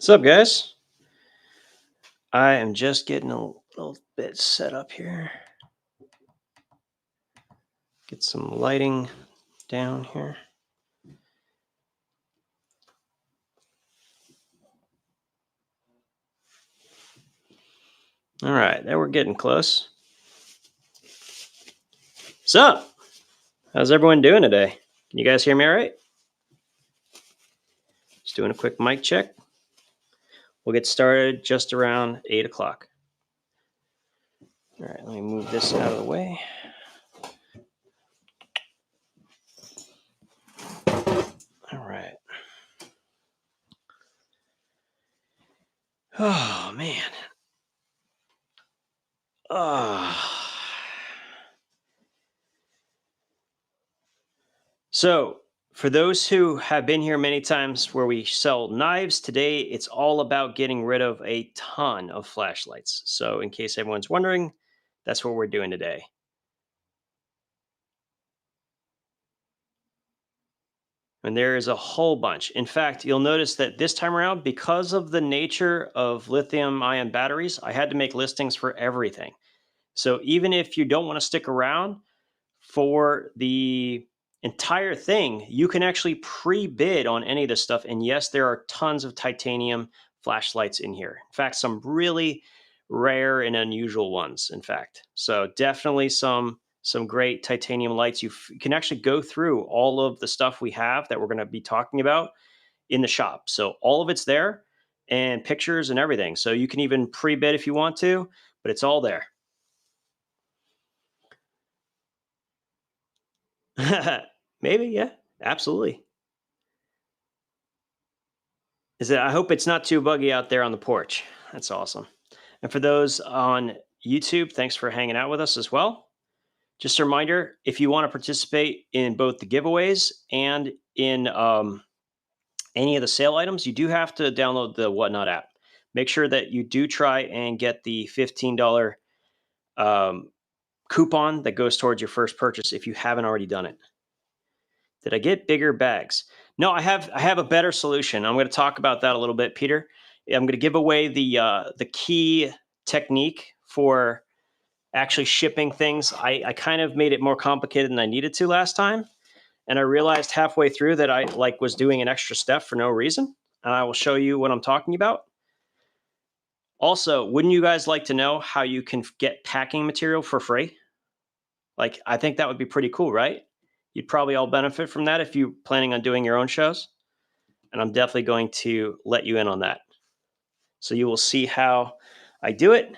What's up, guys? I am just getting a little bit set up here. Get some lighting down here. All right, now we're getting close. What's up? How's everyone doing today? Can you guys hear me all right? Just doing a quick mic check. We'll get started just around 8 o'clock. All right, let me move this out of the way. All right. Oh, man. So, for those who have been here many times where we sell knives, today it's all about getting rid of a ton of flashlights. So, in case everyone's wondering, that's what we're doing today. And there is a whole bunch. In fact, you'll notice that this time around, because of the nature of lithium-ion batteries, I had to make listings for everything. So even if you don't want to stick around for the entire thing, you can actually pre-bid on any of this stuff. And yes, there are tons of titanium flashlights in here. In fact, some really rare and unusual ones, in fact. So definitely some great titanium lights. You can actually go through all of the stuff we have that we're going to be talking about in the shop. So all of it's there and pictures and everything. So you can even pre-bid if you want to, but it's all there. Maybe, yeah, absolutely. I hope it's not too buggy out there on the porch. That's awesome. And for those on YouTube, thanks for hanging out with us as well. Just a reminder, if you want to participate in both the giveaways and in any of the sale items, you do have to download the Whatnot app. Make sure that you do try and get the $15 coupon that goes towards your first purchase if you haven't already done it. Did I get bigger bags? No, I have a better solution. I'm going to talk about that a little bit, Peter. I'm going to give away the key technique for actually shipping things. I kind of made it more complicated than I needed to last time. And I realized halfway through that I was doing an extra step for no reason. And I will show you what I'm talking about. Also, wouldn't you guys like to know how you can get packing material for free? I think that would be pretty cool, right? You'd probably all benefit from that if you're planning on doing your own shows. And I'm definitely going to let you in on that. So you will see how I do it.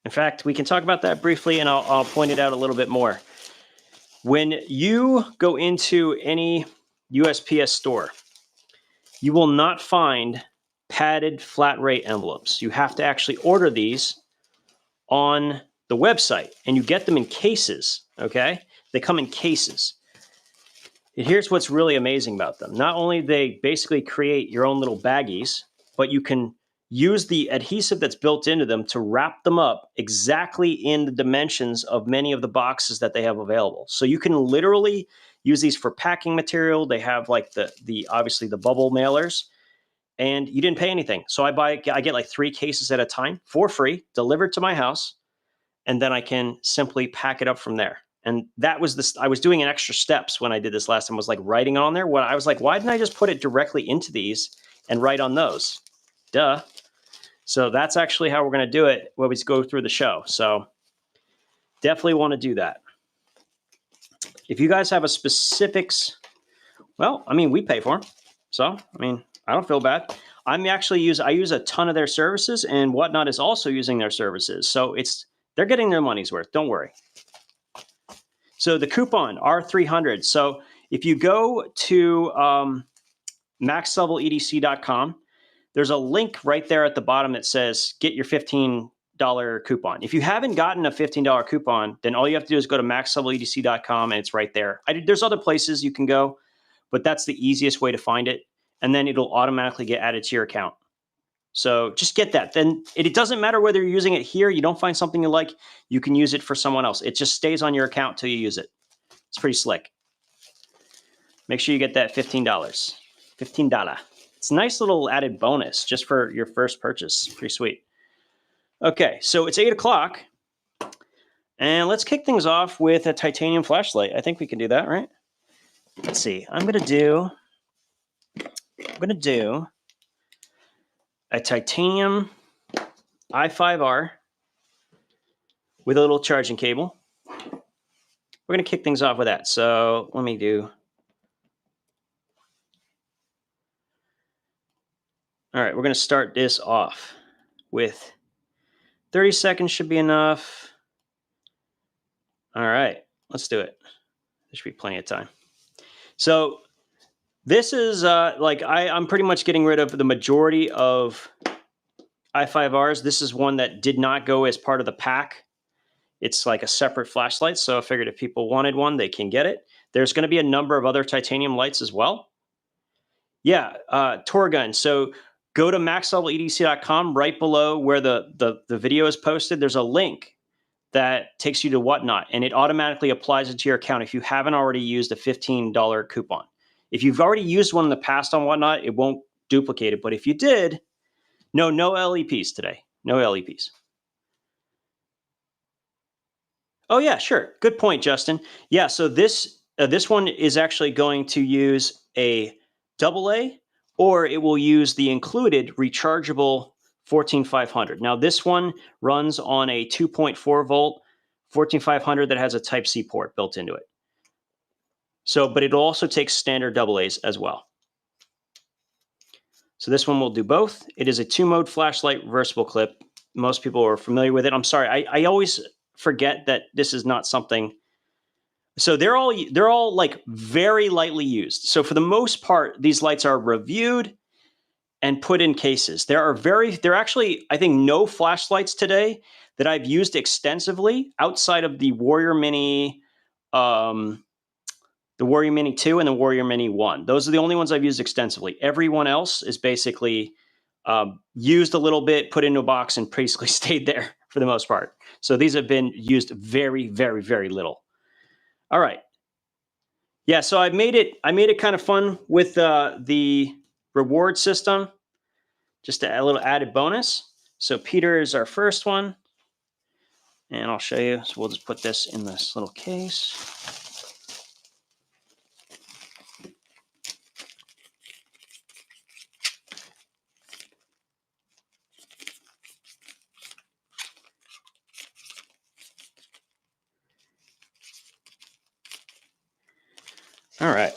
In fact, we can talk about that briefly, and I'll point it out a little bit more. When you go into any USPS store, you will not find padded flat rate envelopes. You have to actually order these on the website, and you get them in cases, okay? They come in cases. And here's what's really amazing about them. Not only they basically create your own little baggies, but you can use the adhesive that's built into them to wrap them up exactly in the dimensions of many of the boxes that they have available. So you can literally use these for packing material. They have obviously the bubble mailers, and you didn't pay anything. So I get like 3 cases at a time for free, delivered to my house, and then I can simply pack it up from there. And that was I was doing an extra steps when I did this last time. I was writing on there. I was like, why didn't I just put it directly into these and write on those? Duh. So that's actually how we're going to do it when we go through the show. So definitely want to do that. If you guys have a specifics, well, I mean, we pay for them. So, I mean, I don't feel bad. I use a ton of their services, and Whatnot is also using their services. So they're getting their money's worth. Don't worry. So the coupon, R300. So if you go to maxleveledc.com, there's a link right there at the bottom that says get your $15 coupon. If you haven't gotten a $15 coupon, then all you have to do is go to maxleveledc.com, and it's right there. There's other places you can go, but that's the easiest way to find it. And then it'll automatically get added to your account. So just get that. Then it doesn't matter whether you're using it here, you don't find something you like, you can use it for someone else. It just stays on your account till you use it. It's pretty slick. make sure you get that $15. $15. It's a nice little added bonus just for your first purchase. Pretty sweet. Okay, so it's 8 o'clock. And let's kick things off with a titanium flashlight. I think we can do that, right? Let's see. I'm gonna do a titanium i5R with a little charging cable. We're gonna kick things off with that. So let me do. All right, we're gonna start this off with 30 seconds should be enough. All right, let's do it. There should be plenty of time. So this is like I'm pretty much getting rid of the majority of i5Rs. This is one that did not go as part of the pack. It's like a separate flashlight. So I figured if people wanted one, they can get it. There's going to be a number of other titanium lights as well. Yeah, Tor gun. So go to maxleveledc.com. Right below where the video is posted, there's a link that takes you to Whatnot, and it automatically applies it to your account if you haven't already used a $15 coupon. If you've already used one in the past on Whatnot, it won't duplicate it. But if you did, no LEPs today. No LEPs. Oh yeah, sure. Good point, Justin. Yeah, so this one is actually going to use a AA, or it will use the included rechargeable 14500. Now this one runs on a 2.4 volt 14500 that has a Type-C port built into it. So, but it'll also take standard AAs as well. So this one will do both. It is a 2-mode flashlight reversible clip. Most people are familiar with it. I'm sorry, I always forget that this is not something. So they're all like very lightly used. So for the most part, these lights are reviewed and put in cases. There are actually, I think, no flashlights today that I've used extensively outside of the Warrior Mini, the Warrior Mini 2 and the Warrior Mini 1. Those are the only ones I've used extensively. Everyone else is basically used a little bit, put into a box, and basically stayed there for the most part. So these have been used very, very, very little. All right. Yeah, so I made it kind of fun with the reward system, just a little added bonus. So Peter is our first one, and I'll show you. So we'll just put this in this little case. All right,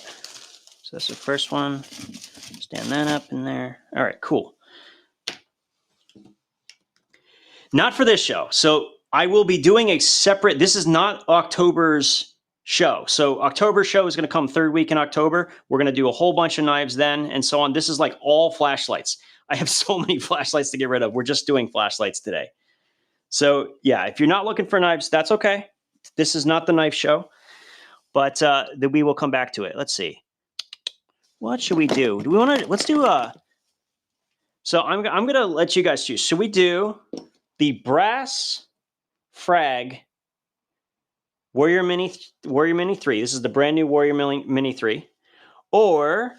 so that's the first one. Stand that up in there. All right, cool. Not for this show. So I will be doing a separate, this is not October's show. So October's show is going to come third week in October. We're going to do a whole bunch of knives then and so on. This is like all flashlights. I have so many flashlights to get rid of. We're just doing flashlights today. So yeah, if you're not looking for knives, that's okay. This is not the knife show. But then we will come back to it. Let's see. What should we do? Do we want to? Let's do a. So I'm gonna let you guys choose. Should we do the brass frag Warrior Mini 3? This is the brand new Warrior Mini 3. Or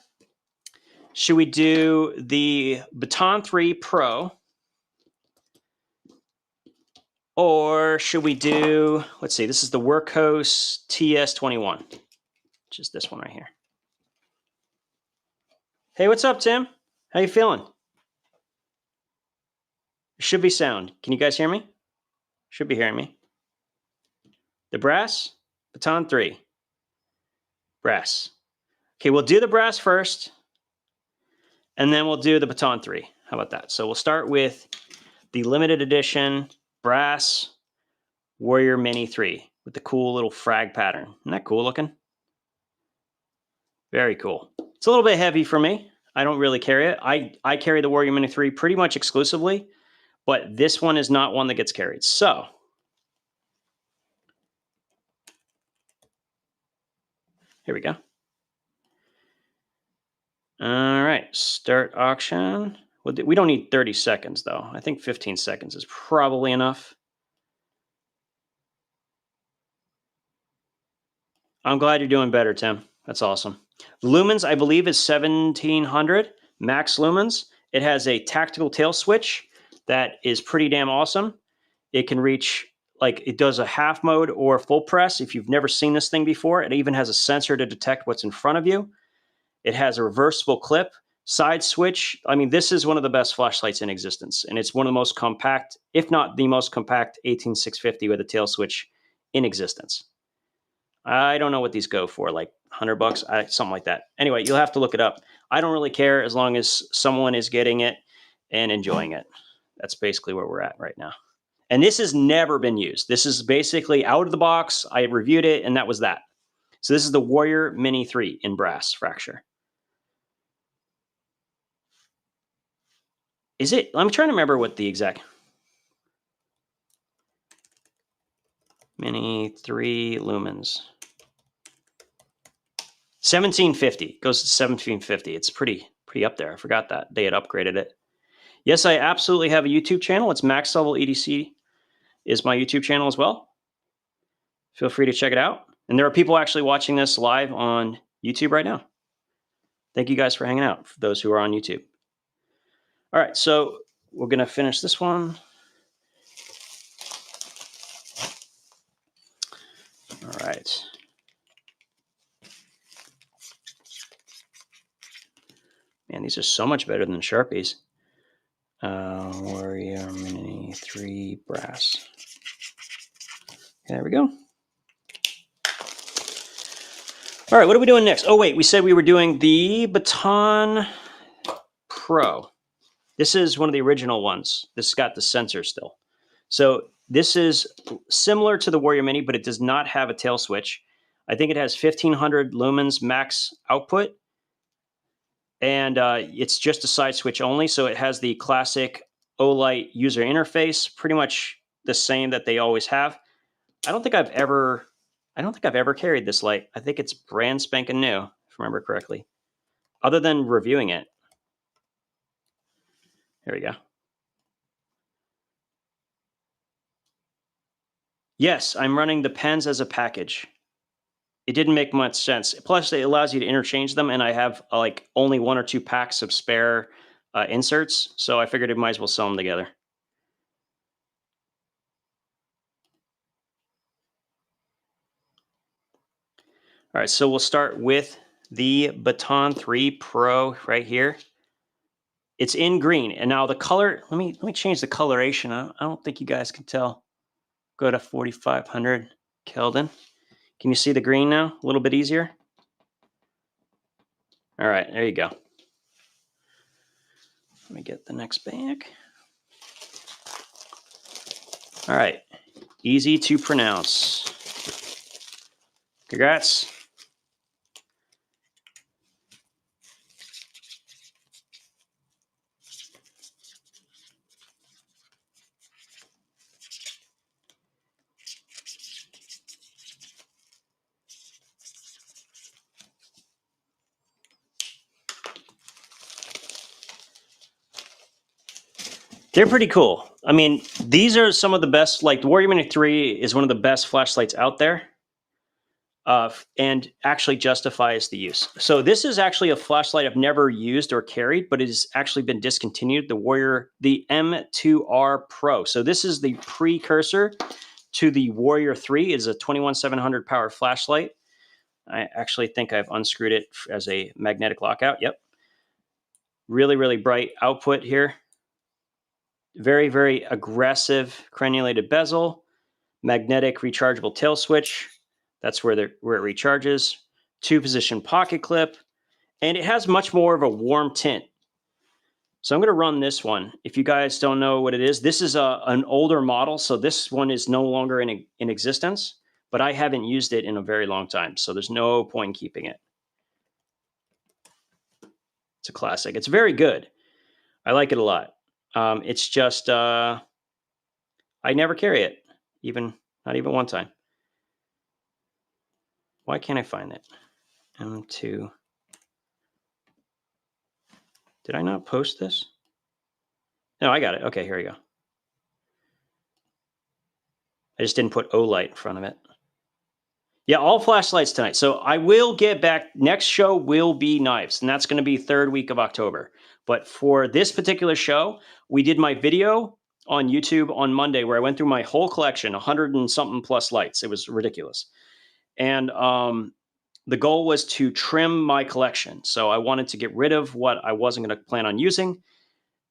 should we do the Baton 3 Pro? Or should we do, let's see, this is the Wurkkos TS31, which is this one right here. Hey, what's up, Tim? How you feeling? Should be sound. Can you guys hear me? Should be hearing me. The brass, Baton 3. Brass. Okay, we'll do the brass first, and then we'll do the Baton 3. How about that? So we'll start with the limited edition brass Warrior Mini 3 with the cool little frag pattern. Isn't that cool looking? Very cool. It's a little bit heavy for me. I don't really carry it. I carry the Warrior Mini 3 pretty much exclusively, but this one is not one that gets carried. So here we go. All right, start auction. We don't need 30 seconds, though. I think 15 seconds is probably enough. I'm glad you're doing better, Tim. That's awesome. The lumens, I believe, is 1700 max lumens. It has a tactical tail switch that is pretty damn awesome. It can reach, like, it does a half mode or full press. If you've never seen this thing before, it even has a sensor to detect what's in front of you. It has a reversible clip, side switch. I mean, this is one of the best flashlights in existence, and it's one of the most compact, if not the most compact 18650 with a tail switch in existence. I don't know what these go for, like $100, something like that. Anyway, you'll have to look it up. I don't really care as long as someone is getting it and enjoying it. That's basically where we're at right now. And this has never been used. This is basically out of the box. I reviewed it, and that was that. So this is the Warrior Mini 3 in brass fracture. Is it? I'm trying to remember what the exact... Mini 3 lumens. 1750. Goes to 1750. It's pretty up there. I forgot that. They had upgraded it. Yes, I absolutely have a YouTube channel. It's Max Level EDC is my YouTube channel as well. Feel free to check it out. And there are people actually watching this live on YouTube right now. Thank you guys for hanging out, for those who are on YouTube. All right, so we're going to finish this one. All right. Man, these are so much better than Sharpies. Warrior Mini 3 brass. Okay, there we go. All right, what are we doing next? Oh, wait, we said we were doing the Baton Pro. This is one of the original ones. This has got the sensor still. So this is similar to the Warrior Mini, but it does not have a tail switch. I think it has 1500 lumens max output. And it's just a side switch only. So it has the classic Olight user interface, pretty much the same that they always have. I don't think I've ever carried this light. I think it's brand spanking new, if I remember correctly, other than reviewing it. Here we go. Yes, I'm running the pens as a package. It didn't make much sense. Plus, it allows you to interchange them, and I have like only 1 or 2 packs of spare inserts, so I figured I might as well sell them together. All right, so we'll start with the Baton 3 Pro right here. It's in green, and now the color. Let me change the coloration. I don't think you guys can tell. Go to 4500 Kelvin. Can you see the green now? A little bit easier. All right, there you go. Let me get the next back. All right, easy to pronounce. Congrats. They're pretty cool. I mean, these are some of the best, like the Warrior Mini 3 is one of the best flashlights out there and actually justifies the use. So this is actually a flashlight I've never used or carried, but it has actually been discontinued, the M2R Pro. So this is the precursor to the Warrior 3. It is a 21700 power flashlight. I actually think I've unscrewed it as a magnetic lockout. Yep. Really, really bright output here. Very, very aggressive crenulated bezel, magnetic rechargeable tail switch. That's where it recharges. 2-position pocket clip, and it has much more of a warm tint. So I'm going to run this one. If you guys don't know what it is, this is an older model, so this one is no longer in existence, but I haven't used it in a very long time, so there's no point in keeping it. It's a classic. It's very good. I like it a lot. It's just, I never carry it, not even one time. Why can't I find it? M2. Did I not post this? No, I got it. Okay, here we go. I just didn't put Olight in front of it. Yeah, all flashlights tonight. So I will get back. Next show will be knives, and that's going to be third week of October. But for this particular show, we did my video on YouTube on Monday where I went through my whole collection, 100 and something plus lights. It was ridiculous. And the goal was to trim my collection. So I wanted to get rid of what I wasn't going to plan on using.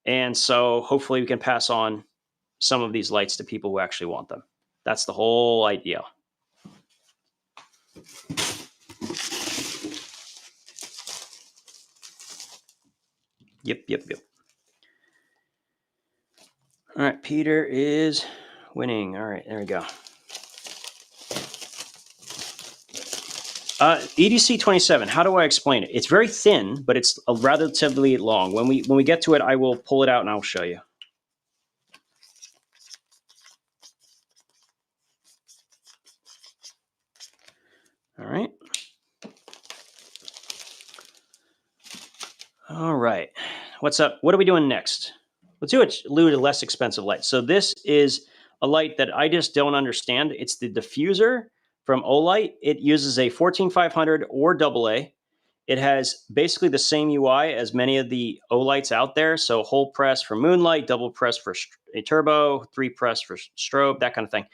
And so hopefully we can pass on some of these lights to people who actually want them. That's the whole idea. Yep. All right, Peter is winning. All right, there we go. EDC27, how do I explain it? It's very thin, but it's relatively long. When we get to it, I will pull it out and I'll show you. All right. All right. What's up? What are we doing next? Let's do a less expensive light. So this is a light that I just don't understand. It's the diffuser from Olight. It uses a 14500 or AA. It has basically the same UI as many of the Olights out there. So whole press for moonlight, double press for a turbo, 3 press for strobe, that kind of thing.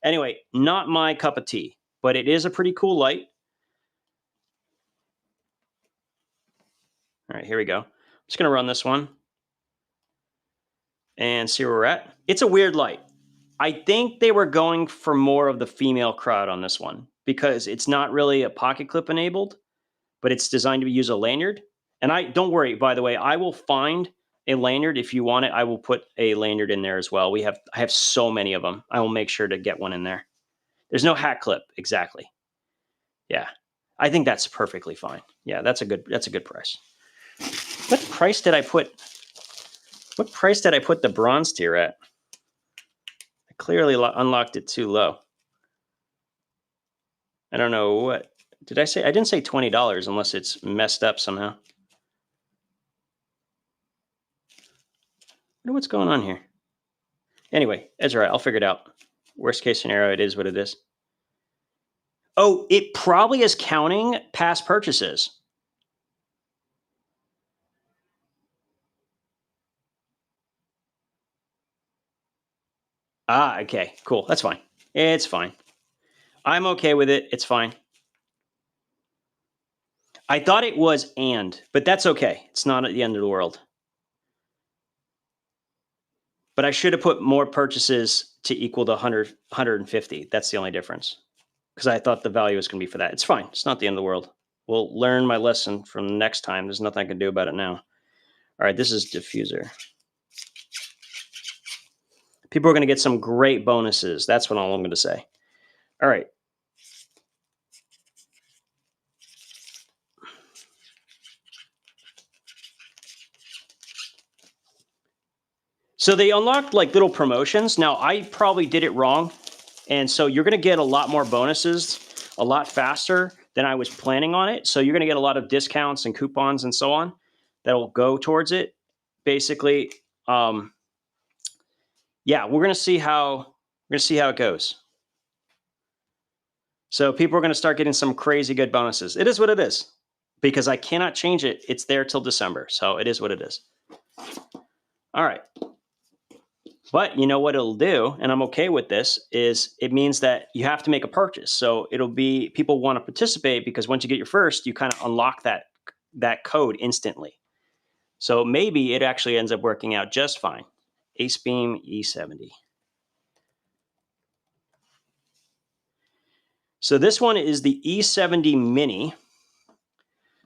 Anyway, not my cup of tea, but it is a pretty cool light. All right, here we go. I'm just going to run this one and see where we're at. It's a weird light. I think they were going for more of the female crowd on this one because it's not really a pocket clip enabled, but it's designed to use a lanyard. And don't worry, by the way, I will find a lanyard. If you want it, I will put a lanyard in there as well. I have so many of them. I will make sure to get one in there. There's no hat clip, exactly. Yeah, I think that's perfectly fine. Yeah, that's a good price. What price did I put the bronze tier at? I clearly unlocked it too low. I don't know what. Did I say? I didn't say $20 unless it's messed up somehow. I wonder what's going on here. Anyway, that's all right. I'll figure it out. Worst case scenario, it is what it is. Oh, it probably is counting past purchases. Ah, okay, cool. That's fine. It's fine. I'm okay with it. It's fine. I thought it was but that's okay. It's not at the end of the world. But I should have put more purchases to equal the 100, 150. That's the only difference. Because I thought the value was going to be for that. It's fine. It's not the end of the world. We'll learn my lesson from next time. There's nothing I can do about it now. All right, this is diffuser. People are going to get some great bonuses. That's what all I'm going to say. All right. So they unlocked like little promotions. Now, I probably did it wrong. And so you're going to get a lot more bonuses a lot faster than I was planning on it. So you're going to get a lot of discounts and coupons and so on that will go towards it. Basically, yeah, we're going to see how it goes. So people are going to start getting some crazy good bonuses. It is what it is because I cannot change it. It's there till December. So it is what it is. All right. But you know what it'll do, and I'm okay with this, is it means that you have to make a purchase. So it'll be people want to participate because once you get your first, you kind of unlock that code instantly. So maybe it actually ends up working out just fine. Acebeam E70. So this one is the E70 Mini.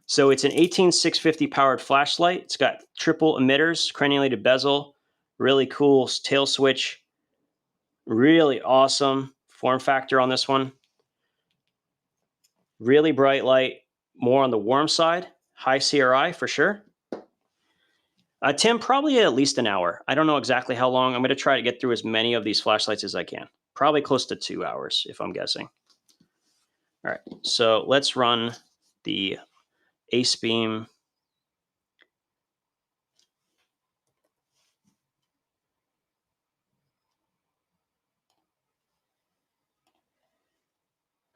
So it's an 18650 powered flashlight. It's got triple emitters, crenulated bezel, really cool tail switch, really awesome form factor on this one. Really bright light, more on the warm side, high CRI for sure. Tim, probably at least an hour. I don't know exactly how long. I'm going to try to get through as many of these flashlights as I can. Probably close to 2 hours, if I'm guessing. All right, so let's run the Acebeam.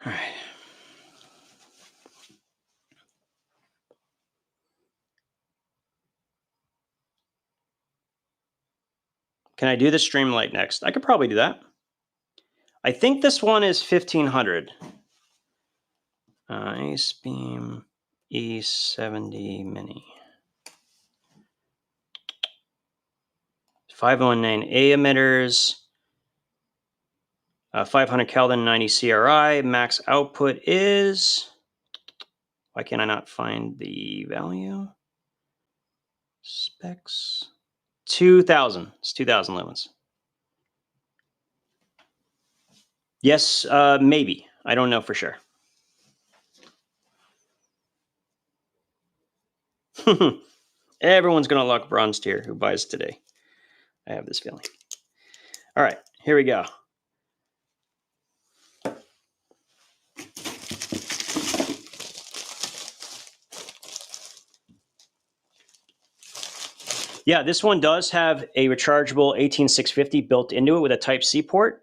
All right. Can I do the Streamlight next? I could probably do that. I think this one is 1500. Acebeam E70 Mini. 519A emitters. 500 Kelvin, 90 CRI. Max output is... Why can't I not find the value? Specs. 2000. It's 2000 lumens. Yes, maybe. I don't know for sure. Everyone's going to lock bronze tier who buys today. I have this feeling. All right, here we go. Yeah, this one does have a rechargeable 18650 built into it with a Type-C port.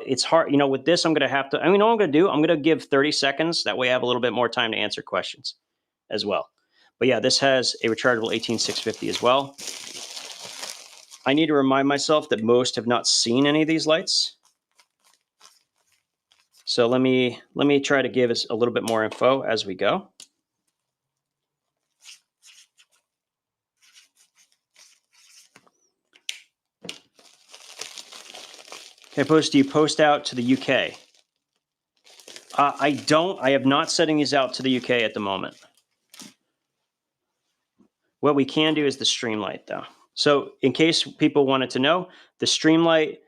It's hard, you know, with this, I'm going to have to, I mean, what I'm going to do, I'm going to give 30 seconds. That way I have a little bit more time to answer questions as well. But yeah, this has a rechargeable 18650 as well. I need to remind myself that most have not seen any of these lights. So let me try to give us a little bit more info as we go. Okay, do you post out to the UK? I have not sending these out to the UK at the moment. What we can do is the Streamlight though. So in case people wanted to know, the Streamlight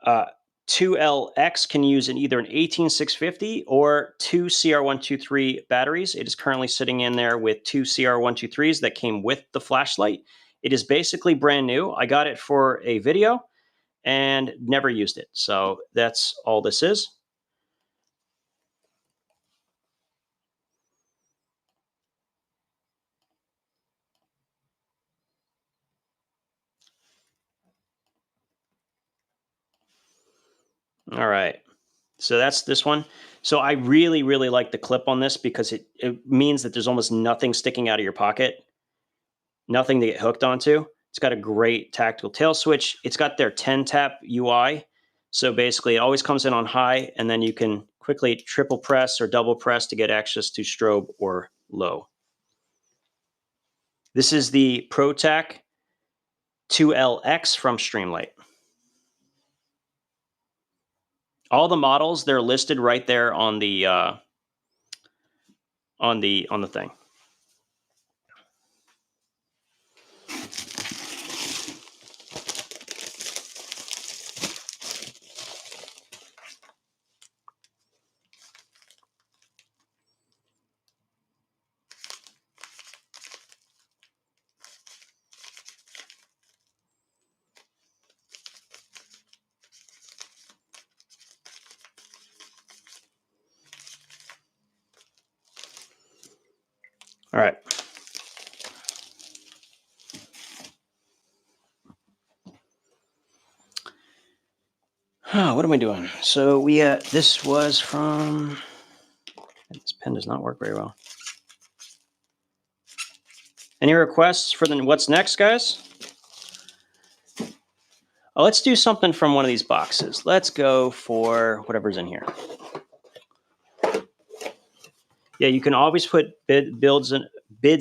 2LX can use either an 18650 or two CR123 batteries. It is currently sitting in there with two CR123s that came with the flashlight. It is basically brand new. I got it for a video and never used it. So that's all this is. All right, so that's this one. So I really, really like the clip on this because it means that there's almost nothing sticking out of your pocket, nothing to get hooked onto. It's got a great tactile tail switch. It's got their 10-tap UI. So basically it always comes in on high, and then you can quickly triple press or double press to get access to strobe or low. This is the ProTac 2LX from Streamlight. All the models, they're listed right there on the thing. All right. What am I doing? So this was from, this pen does not work very well. Any requests for the what's next, guys? Oh, let's do something from one of these boxes. Let's go for whatever's in here. Yeah, you can always put bids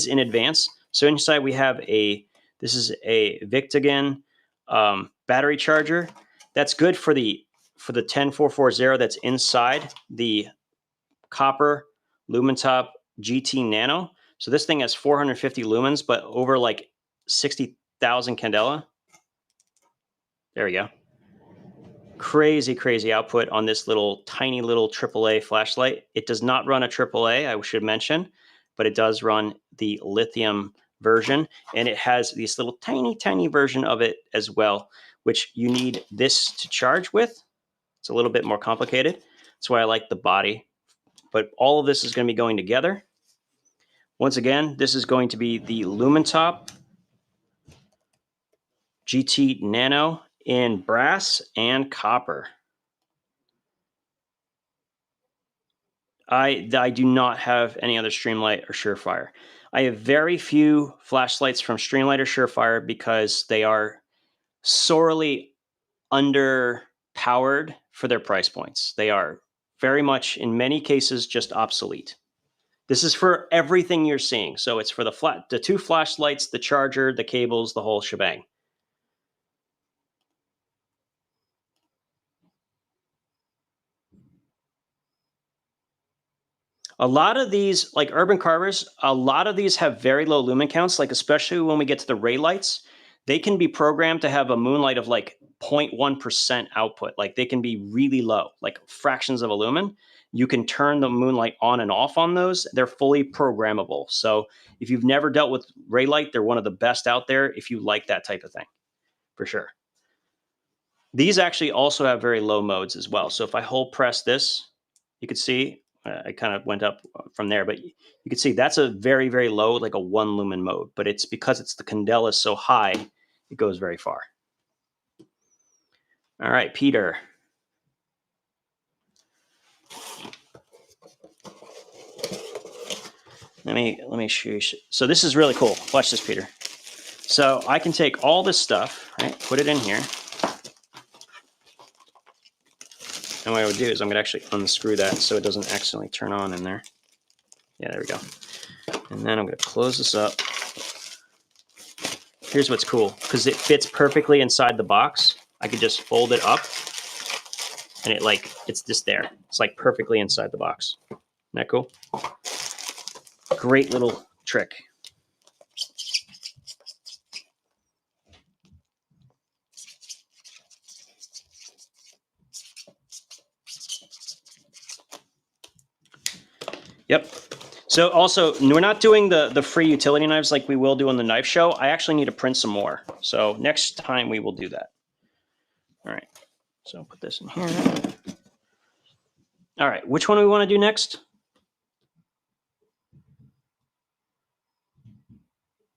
in advance. So inside we have this is a Victigan battery charger. That's good for the 10440 that's inside the copper Lumintop GT Nano. So this thing has 450 lumens, but over like 60,000 candela. There we go. Crazy, crazy output on this tiny little AAA flashlight. It does not run a AAA, I should mention, but it does run the lithium version, and it has this little tiny version of it as well, which you need this to charge with. It's a little bit more complicated. That's why I like the body, but all of this is going to be going together. Once again, this is going to be the Lumintop GT Nano in brass and copper. I do not have any other Streamlight or Surefire. I have very few flashlights from Streamlight or Surefire because they are sorely underpowered for their price points. They are very much, in many cases, just obsolete. This is for everything you're seeing. So it's for the 2 flashlights, the charger, the cables, the whole shebang. A lot of these, like Urban Carvers, a lot of these have very low lumen counts, like especially when we get to the Reylights. They can be programmed to have a moonlight of like 0.1% output. Like they can be really low, like fractions of a lumen. You can turn the moonlight on and off on those. They're fully programmable. So if you've never dealt with Reylight, they're one of the best out there if you like that type of thing, for sure. These actually also have very low modes as well. So if I hold press this, you can see I kind of went up from there, but you can see that's a very, very low, like a 1 lumen mode. But it's because it's the candela is so high, it goes very far. All right, Peter. Let me show you. So this is really cool. Watch this, Peter. So I can take all this stuff, right? Put it in here. And what I would do is I'm going to actually unscrew that so it doesn't accidentally turn on in there. Yeah, there we go. And then I'm going to close this up. Here's what's cool. Because it fits perfectly inside the box, I could just fold it up. And it's just there. It's like perfectly inside the box. Isn't that cool? Great little trick. Yep. So also, we're not doing the free utility knives like we will do on the knife show. I actually need to print some more. So next time we will do that. All right. So I'll put this in here. All right. Which one do we want to do next?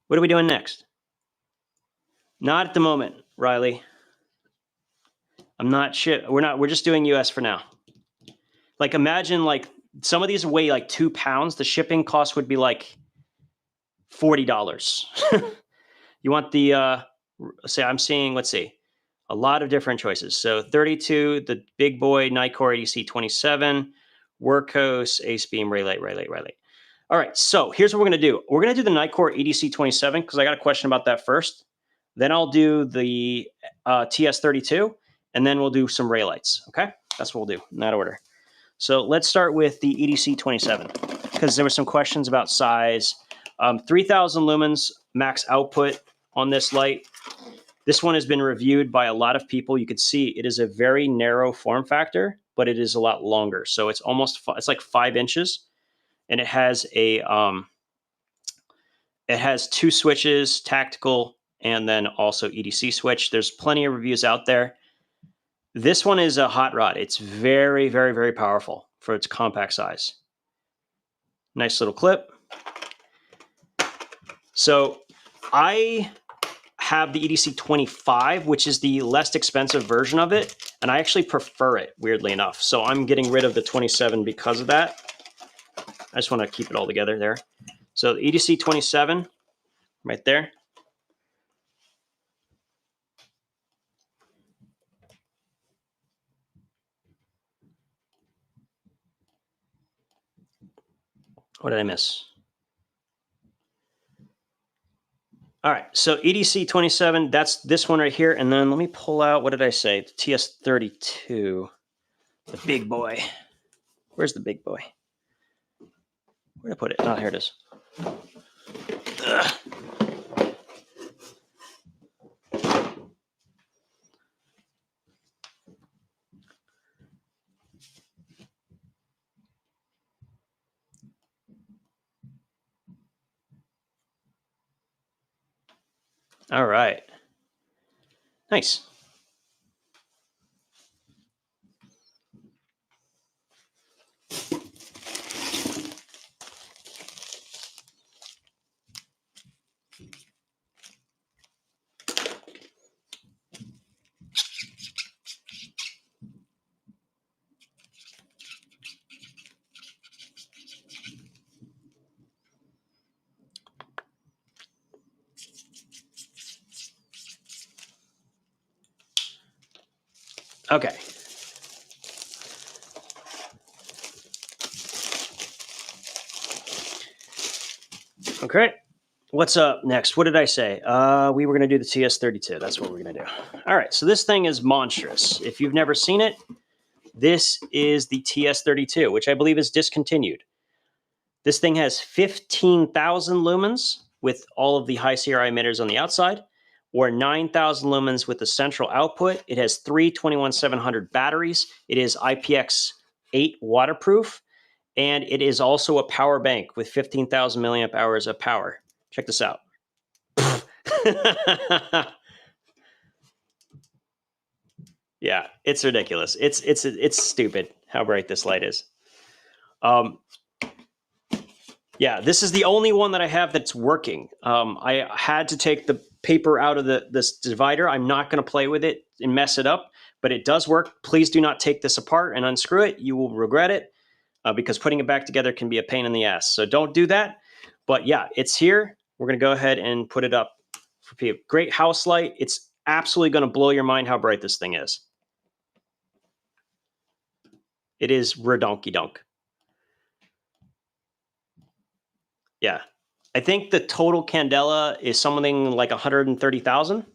What are we doing next? Not at the moment, Riley. I'm not shit. We're just doing US for now. Like imagine like some of these weigh like 2 pounds. The shipping cost would be like $40. You want the, say I'm seeing, let's see, a lot of different choices. So 32, the big boy Nitecore EDC27, Wurkkos, Acebeam, Reylight. All right, so here's what we're going to do. We're going to do the Nitecore EDC27 because I got a question about that first. Then I'll do the TS32, and then we'll do some Reylights, okay? That's what we'll do in that order. So let's start with the EDC27 because there were some questions about size. 3,000 lumens max output on this light. This one has been reviewed by a lot of people. You can see it is a very narrow form factor, but it is a lot longer. So it's it's like 5 inches, and it has it has 2 switches, tactical, and then also EDC switch. There's plenty of reviews out there. This one is a hot rod. It's very, very, very powerful for its compact size. Nice little clip. So I have the EDC25, which is the less expensive version of it, and I actually prefer it, weirdly enough. So I'm getting rid of the 27 because of that. I just want to keep it all together there. So the EDC27, right there. What did I miss? All right, so EDC27, that's this one right here. And then let me pull out, what did I say? The TS32, the big boy. Where's the big boy? Where did I put it? Oh, here it is. Ugh. All right. Nice. Okay. Okay. What's up next? What did I say? We were going to do the TS32. That's what we're going to do. All right. So this thing is monstrous. If you've never seen it, this is the TS32, which I believe is discontinued. This thing has 15,000 lumens with all of the high CRI emitters on the outside, or 9,000 lumens with the central output. It has 3 21700 batteries. It is IPX8 waterproof, and it is also a power bank with 15,000 milliamp hours of power. Check this out. Yeah, it's ridiculous. It's stupid how bright this light is. Yeah, this is the only one that I have that's working. I had to take the paper out of this divider. I'm not going to play with it and mess it up, but it does work. Please do not take this apart and unscrew it. You will regret it because putting it back together can be a pain in the ass. So don't do that. But yeah, it's here. We're going to go ahead and put it up for people. Great house light. It's absolutely going to blow your mind how bright this thing is. It is redonky-dunk. Yeah. I think the total candela is something like 130,000.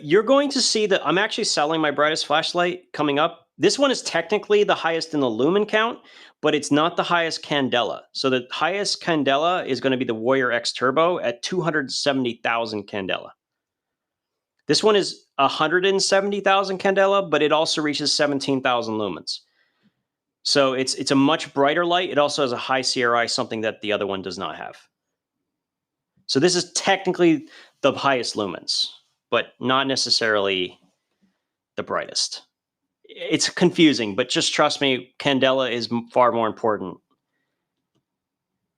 You're going to see that I'm actually selling my brightest flashlight coming up. This one is technically the highest in the lumen count, but it's not the highest candela. So the highest candela is going to be the Warrior X Turbo at 270,000 candela. This one is 170,000 candela, but it also reaches 17,000 lumens. So it's a much brighter light. It also has a high CRI, something that the other one does not have. So this is technically the highest lumens, but not necessarily the brightest. It's confusing, but just trust me, candela is far more important.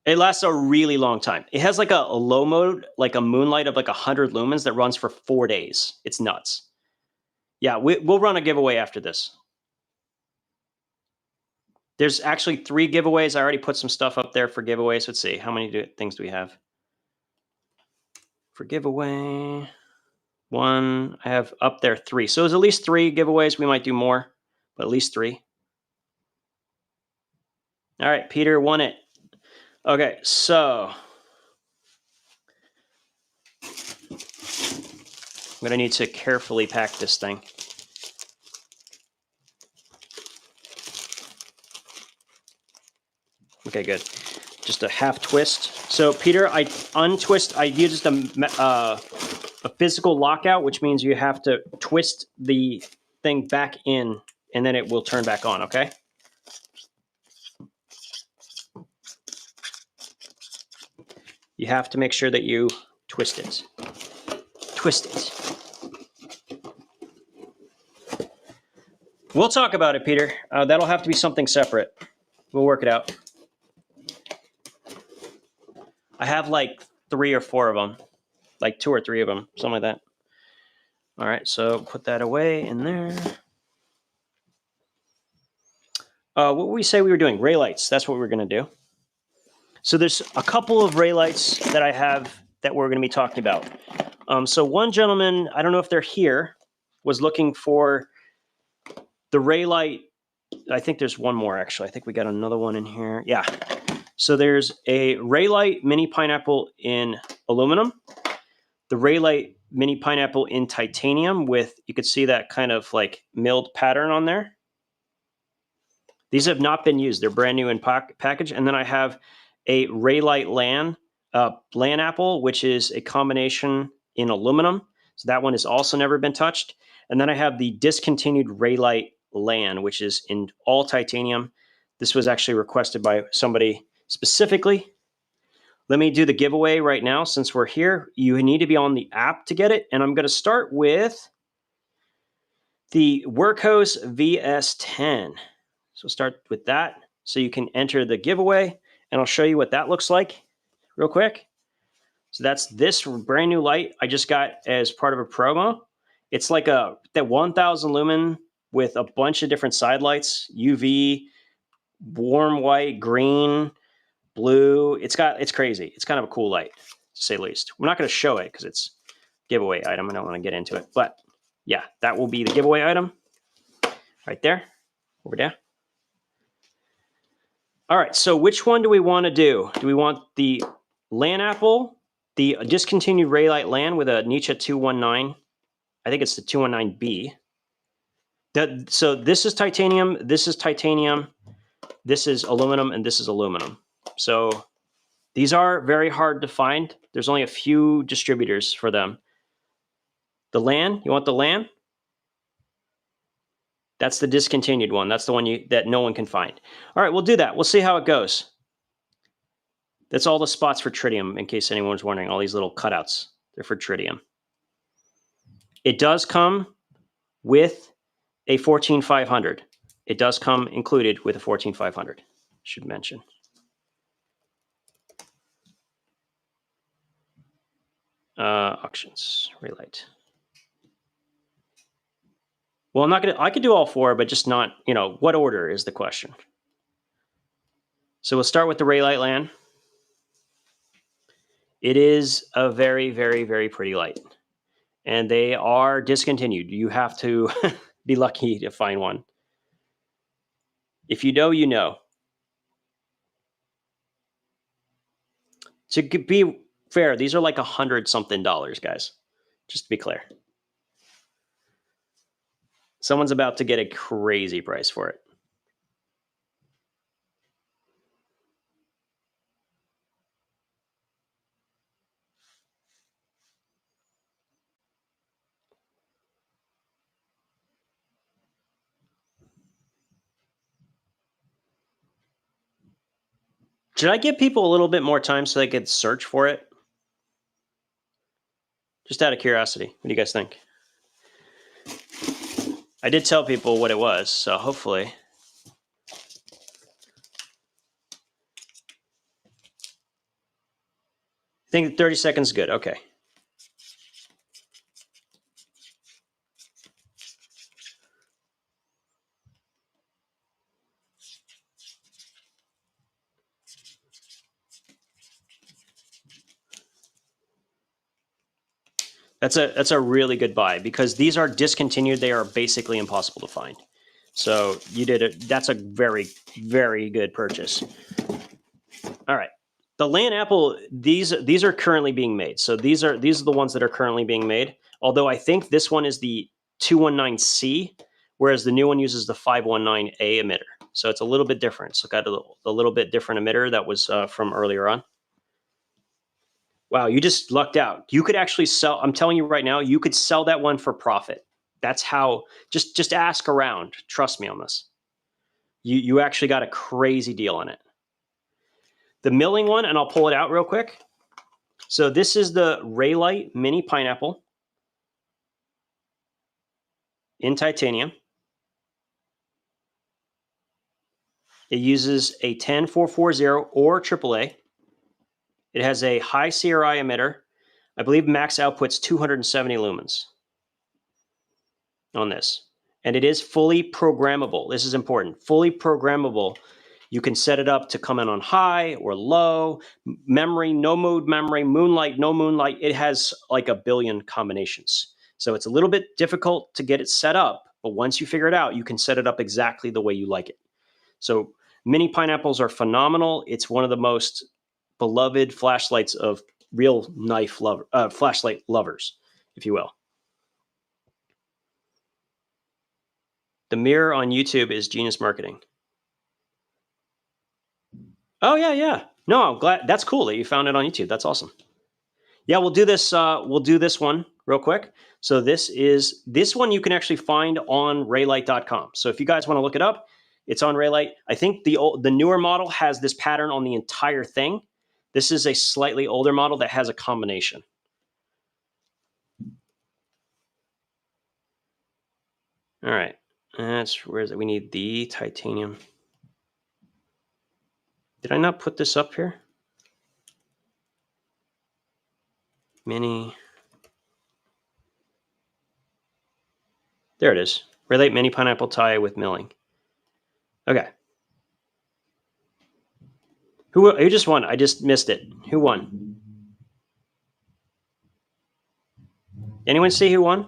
It lasts a really long time. It has like a low mode, like a moonlight of like 100 lumens that runs for 4 days. It's nuts. Yeah, we'll run a giveaway after this. There's actually 3 giveaways. I already put some stuff up there for giveaways. Let's see. How many things do we have? For giveaway, 1. I have up there 3. So there's at least 3 giveaways. We might do more, but at least 3. All right, Peter won it. Okay, so I'm going to need to carefully pack this thing. Okay, good. Just a half twist. So, Peter, I used a physical lockout, which means you have to twist the thing back in, and then it will turn back on, okay? You have to make sure that you twist it. Twist it. We'll talk about it, Peter. That'll have to be something separate. We'll work it out. I have like 3 or 4 of them, like 2 or 3 of them, something like that. All right, so put that away in there. What would we say we were doing? Reylights, that's what we're gonna do. So there's a couple of Reylights that I have that we're gonna be talking about. So one gentleman, I don't know if they're here, was looking for the Reylight. I think there's one more actually. I think we got another one in here. Yeah. So there's a Reylight Mini Pineapple in aluminum, the Reylight Mini Pineapple in titanium with, you could see that kind of like milled pattern on there. These have not been used. They're brand new in package. And then I have a Reylight LAN apple, which is a combination in aluminum. So that one has also never been touched. And then I have the discontinued Reylight LAN, which is in all titanium. This was actually requested by somebody specifically. Let me do the giveaway right now since we're here. You need to be on the app to get it. And I'm going to start with the Wurkkos VS10. So start with that so you can enter the giveaway, and I'll show you what that looks like real quick. So that's this brand new light I just got as part of a promo. It's like that 1000 lumen with a bunch of different side lights, UV, warm white, green, blue. It's crazy. It's kind of a cool light, to say the least. We're not going to show it because it's a giveaway item. I don't want to get into it, but Yeah, that will be the giveaway item right there, over there. All right, so which one do we want to do? Do we want the LAN Apple, the discontinued Reylight LAN with a Nietzsche 219? I think it's the 219B. So this is titanium, this is aluminum, and this is aluminum. So these are very hard to find. There's only a few distributors for them. The LAN, you want the LAN? That's the discontinued one. That's the one that no one can find. All right, we'll do that. We'll see how it goes. That's all the spots for tritium, in case anyone's wondering. All these little cutouts, they're for tritium. It does come with a 14500. It does come included with a 14500, should mention. Auctions, Reylight. Well, I'm not gonna. I could do all four, but just not. You know, what order is the question? So we'll start with the Reylight LAN. It is a very, very, very pretty light, and they are discontinued. You have to be lucky to find one. If you know, you know. To be fair, these are like $100-something, guys. Just to be clear. Someone's about to get a crazy price for it. Should I give people a little bit more time so they could search for it? Just out of curiosity, what do you guys think? I did tell people what it was, so hopefully. I think 30 seconds is good. Okay. That's a really good buy because these are discontinued. They are basically impossible to find. So you did it. That's a very, very good purchase. All right. The LAN Apple, these are currently being made. So these are the ones that are currently being made. Although I think this one is the 219C, whereas the new one uses the 519A emitter. So it's a little bit different. So got a little bit different emitter that was from earlier on. Wow, you just lucked out. You could actually sell, I'm telling you right now, you could sell that one for profit. That's how, just ask around. Trust me on this. You actually got a crazy deal on it. The milling one, and I'll pull it out real quick. So this is the Reylight Mini Pineapple in titanium. It uses a 10440 or AAA. It has a high CRI emitter. I believe max output's 270 lumens on this. And it is fully programmable. This is important. Fully programmable. You can set it up to come in on high or low, memory, no mode memory, moonlight, no moonlight. It has like a billion combinations. So it's a little bit difficult to get it set up, but once you figure it out, you can set it up exactly the way you like it. So mini pineapples are phenomenal. It's one of the most beloved flashlights of real knife flashlight lovers, if you will. The mirror on YouTube is genius marketing. Oh yeah. No, I'm glad. That's cool that you found it on YouTube. That's awesome. Yeah, we'll do this. We'll do this one real quick. So this one you can actually find on Reylight.com. So if you guys want to look it up, it's on Reylight. I think the newer model has this pattern on the entire thing. This is a slightly older model that has a combination. All right, where is it? We need the titanium. Did I not put this up here? Mini. There it is. Reylight Mini Pineapple tie with milling. Okay. Who just won? I just missed it. Who won? Anyone see who won?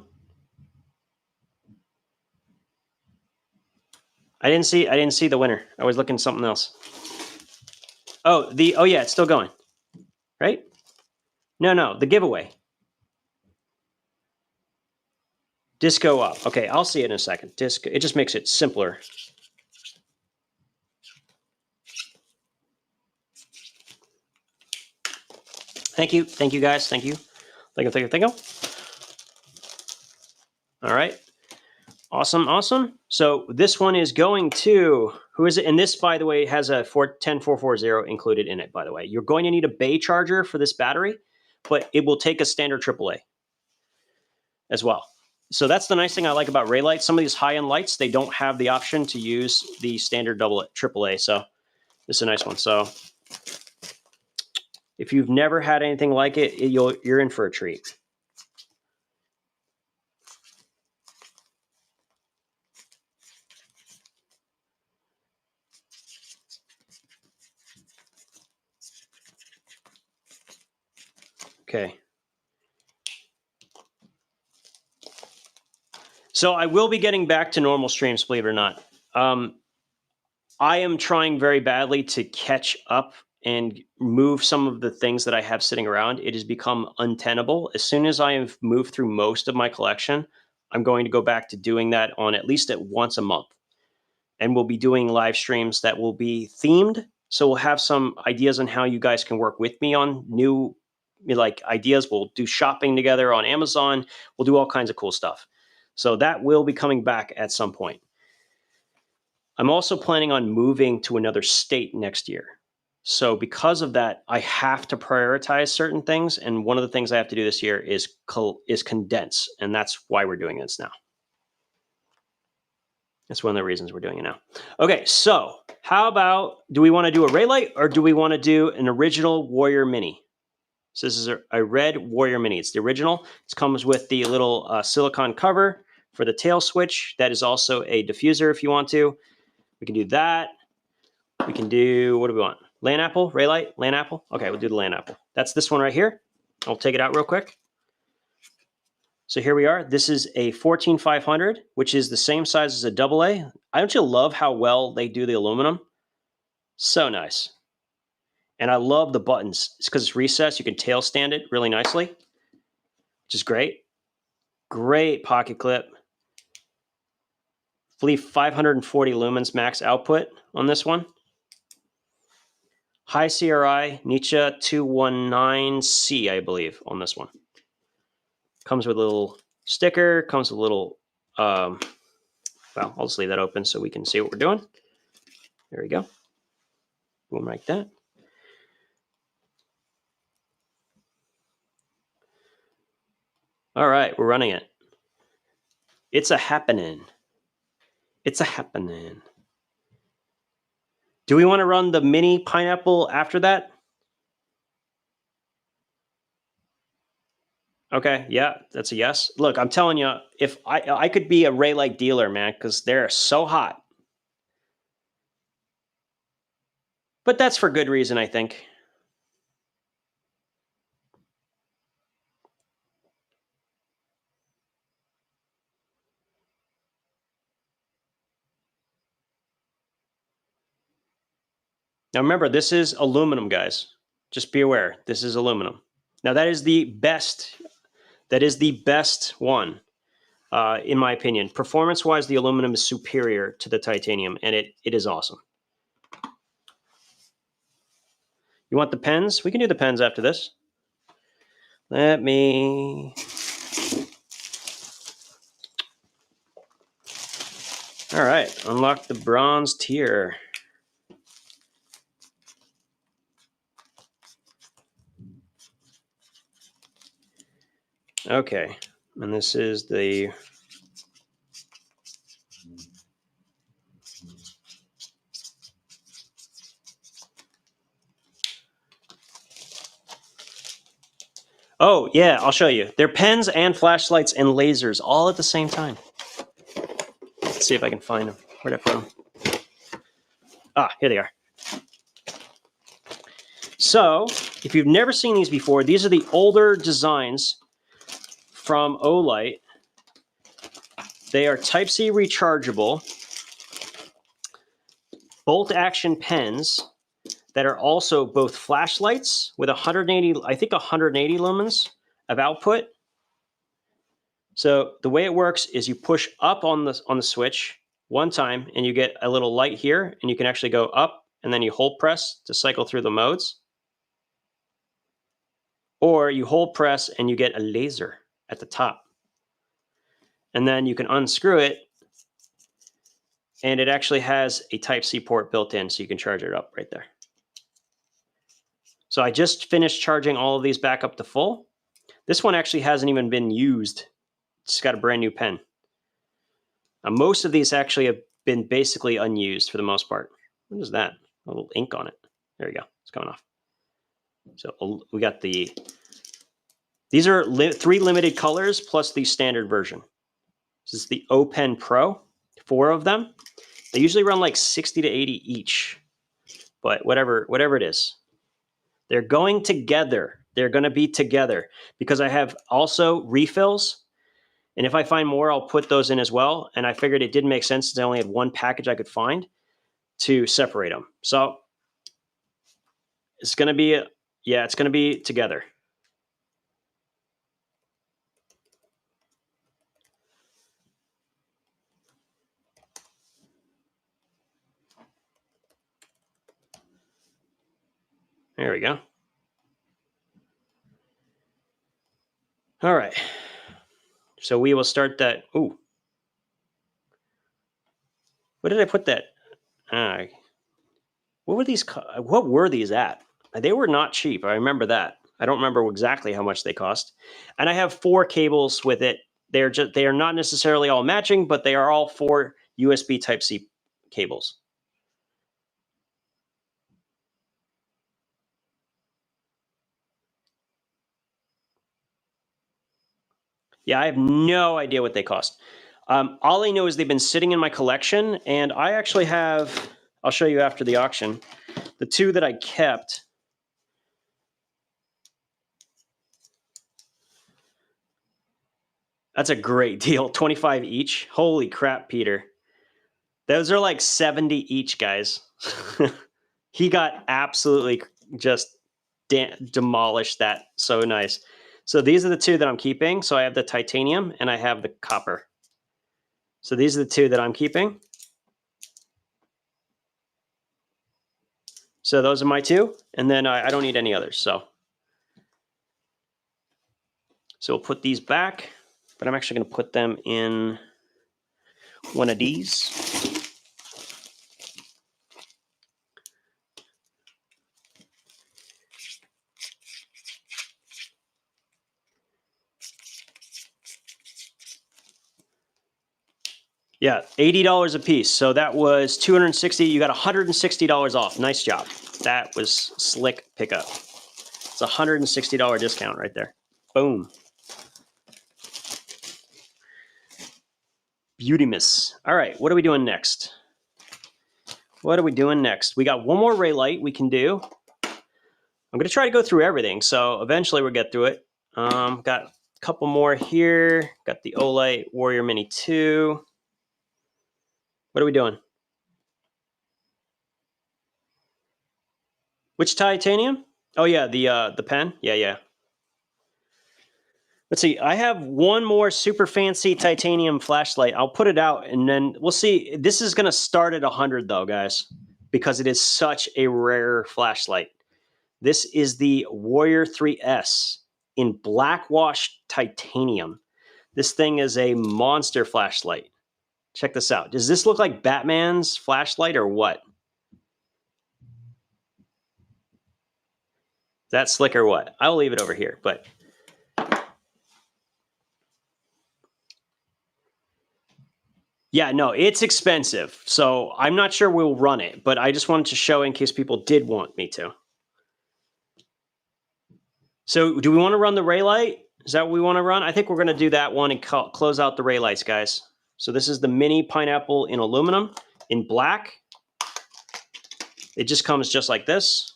I didn't see the winner. I was looking at something else. Oh, yeah, it's still going. Right? No, the giveaway. Disco up. Okay, I'll see it in a second. Disco, it just makes it simpler. Thank you guys. Thank you. Thank you. All right. Awesome. So this one is going to, who is it? And this, by the way, has a 10440 included in it, by the way. You're going to need a bay charger for this battery, but it will take a standard AAA as well. So that's the nice thing I like about Reylight. Some of these high-end lights, they don't have the option to use the standard AAA. So this is a nice one. So if you've never had anything like it, you're in for a treat. Okay. So I will be getting back to normal streams, believe it or not. I am trying very badly to catch up and move some of the things that I have sitting around. It has become untenable. As soon as I have moved through most of my collection, I'm going to go back to doing that on at least once a month. And we'll be doing live streams that will be themed. So we'll have some ideas on how you guys can work with me on new ideas. We'll do shopping together on Amazon. We'll do all kinds of cool stuff. So that will be coming back at some point. I'm also planning on moving to another state next year. So because of that, I have to prioritize certain things. And one of the things I have to do this year is condense. And that's why we're doing this now. That's one of the reasons we're doing it now. Okay, so how about, do we want to do a Reylight or do we want to do an original Warrior Mini? So this is a red Warrior Mini. It's the original. It comes with the little silicone cover for the tail switch. That is also a diffuser if you want to. We can do that. We can do, what do we want? Land Apple, Reylight, Land Apple. Okay, we'll do the Land Apple. That's this one right here. I'll take it out real quick. So here we are. This is a 14500, which is the same size as a AA. Don't you love how well they do the aluminum? So nice. And I love the buttons. It's because it's recessed. You can tail stand it really nicely, which is great. Great pocket clip. I believe 540 lumens max output on this one. High CRI, Nietzsche 219C, I believe, on this one. Comes with a little sticker, comes with a little, well, I'll just leave that open so we can see what we're doing. There we go. Boom, like that. All right, we're running it. It's a happening. It's a happening. Do we want to run the mini pineapple after that? Okay, yeah, that's a yes. Look, I'm telling you, if I could be a Reylight dealer, man, because they're so hot. But that's for good reason, I think. Now remember, this is aluminum, guys. Just be aware, this is aluminum. Now that is the best. That is the best one, in my opinion. Performance-wise, the aluminum is superior to the titanium, and it is awesome. You want the pens? We can do the pens after this. Let me... All right, unlock the bronze tier. Okay, and this is the... Oh, yeah, I'll show you. They're pens and flashlights and lasers all at the same time. Let's see if I can find them. Where'd I put them? Ah, here they are. So, if you've never seen these before, these are the older designs from Olight. They are Type-C rechargeable. bolt action pens that are also both flashlights with 180, I think 180 lumens of output. So the way it works is you push up on the switch one time and you get a little light here, and you can actually go up and then you hold press to cycle through the modes. Or you hold press and you get a laser at the top. And then you can unscrew it, and it actually has a Type-C port built in, so you can charge it up right there. So I just finished charging all of these back up to full. This one actually hasn't even been used. It's got a brand new pen. Most of these actually have been basically unused for the most part. What is that? A little ink on it. There you go. It's coming off. So we got these are 3 limited colors plus the standard version. This is the Open Pro, 4 of them. They usually run like 60 to 80 each, but whatever it is. They're going together. They're going to be together because I have also refills. And if I find more, I'll put those in as well. And I figured it didn't make sense since I only had one package I could find to separate them. So it's going to be, it's going to be together. There we go. All right. So we will start that. Ooh. What did I put that? What were these at? They were not cheap. I remember that. I don't remember exactly how much they cost. And I have 4 cables with it. They are not necessarily all matching, but they are all 4 USB Type-C cables. Yeah, I have no idea what they cost. All I know is they've been sitting in my collection, and I actually have, I'll show you after the auction, the 2 that I kept. That's a great deal, 25 each. Holy crap, Peter. Those are like 70 each, guys. He got absolutely just demolished that. So nice. So these are the 2 that I'm keeping. So I have the titanium and I have the copper. So these are the 2 that I'm keeping. So those are my 2. And then I don't need any others. So we'll put these back, but I'm actually going to put them in one of these. Yeah, $80 a piece. So that was $260. You got $160 off. Nice job. That was slick pickup. It's a $160 discount right there. Boom. Beauty-miss. All right, what are we doing next? What are we doing next? We got one more Reylight we can do. I'm going to try to go through everything, so eventually we'll get through it. Got a couple more here. Got the Olight Warrior Mini 2. What are we doing? Which titanium? Oh yeah, the pen. Yeah. Let's see. I have one more super fancy titanium flashlight. I'll put it out and then we'll see. This is going to start at 100 though, guys, because it is such a rare flashlight. This is the Warrior 3S in black washed titanium. This thing is a monster flashlight. Check this out. Does this look like Batman's flashlight or what? Is that slick or what? I'll leave it over here, but yeah, no, it's expensive. So I'm not sure we'll run it, but I just wanted to show in case people did want me to. So do we want to run the Reylight? Is that what we want to run? I think we're going to do that one and close out the Reylights, guys. So this is the mini pineapple in aluminum in black. It just comes just like this.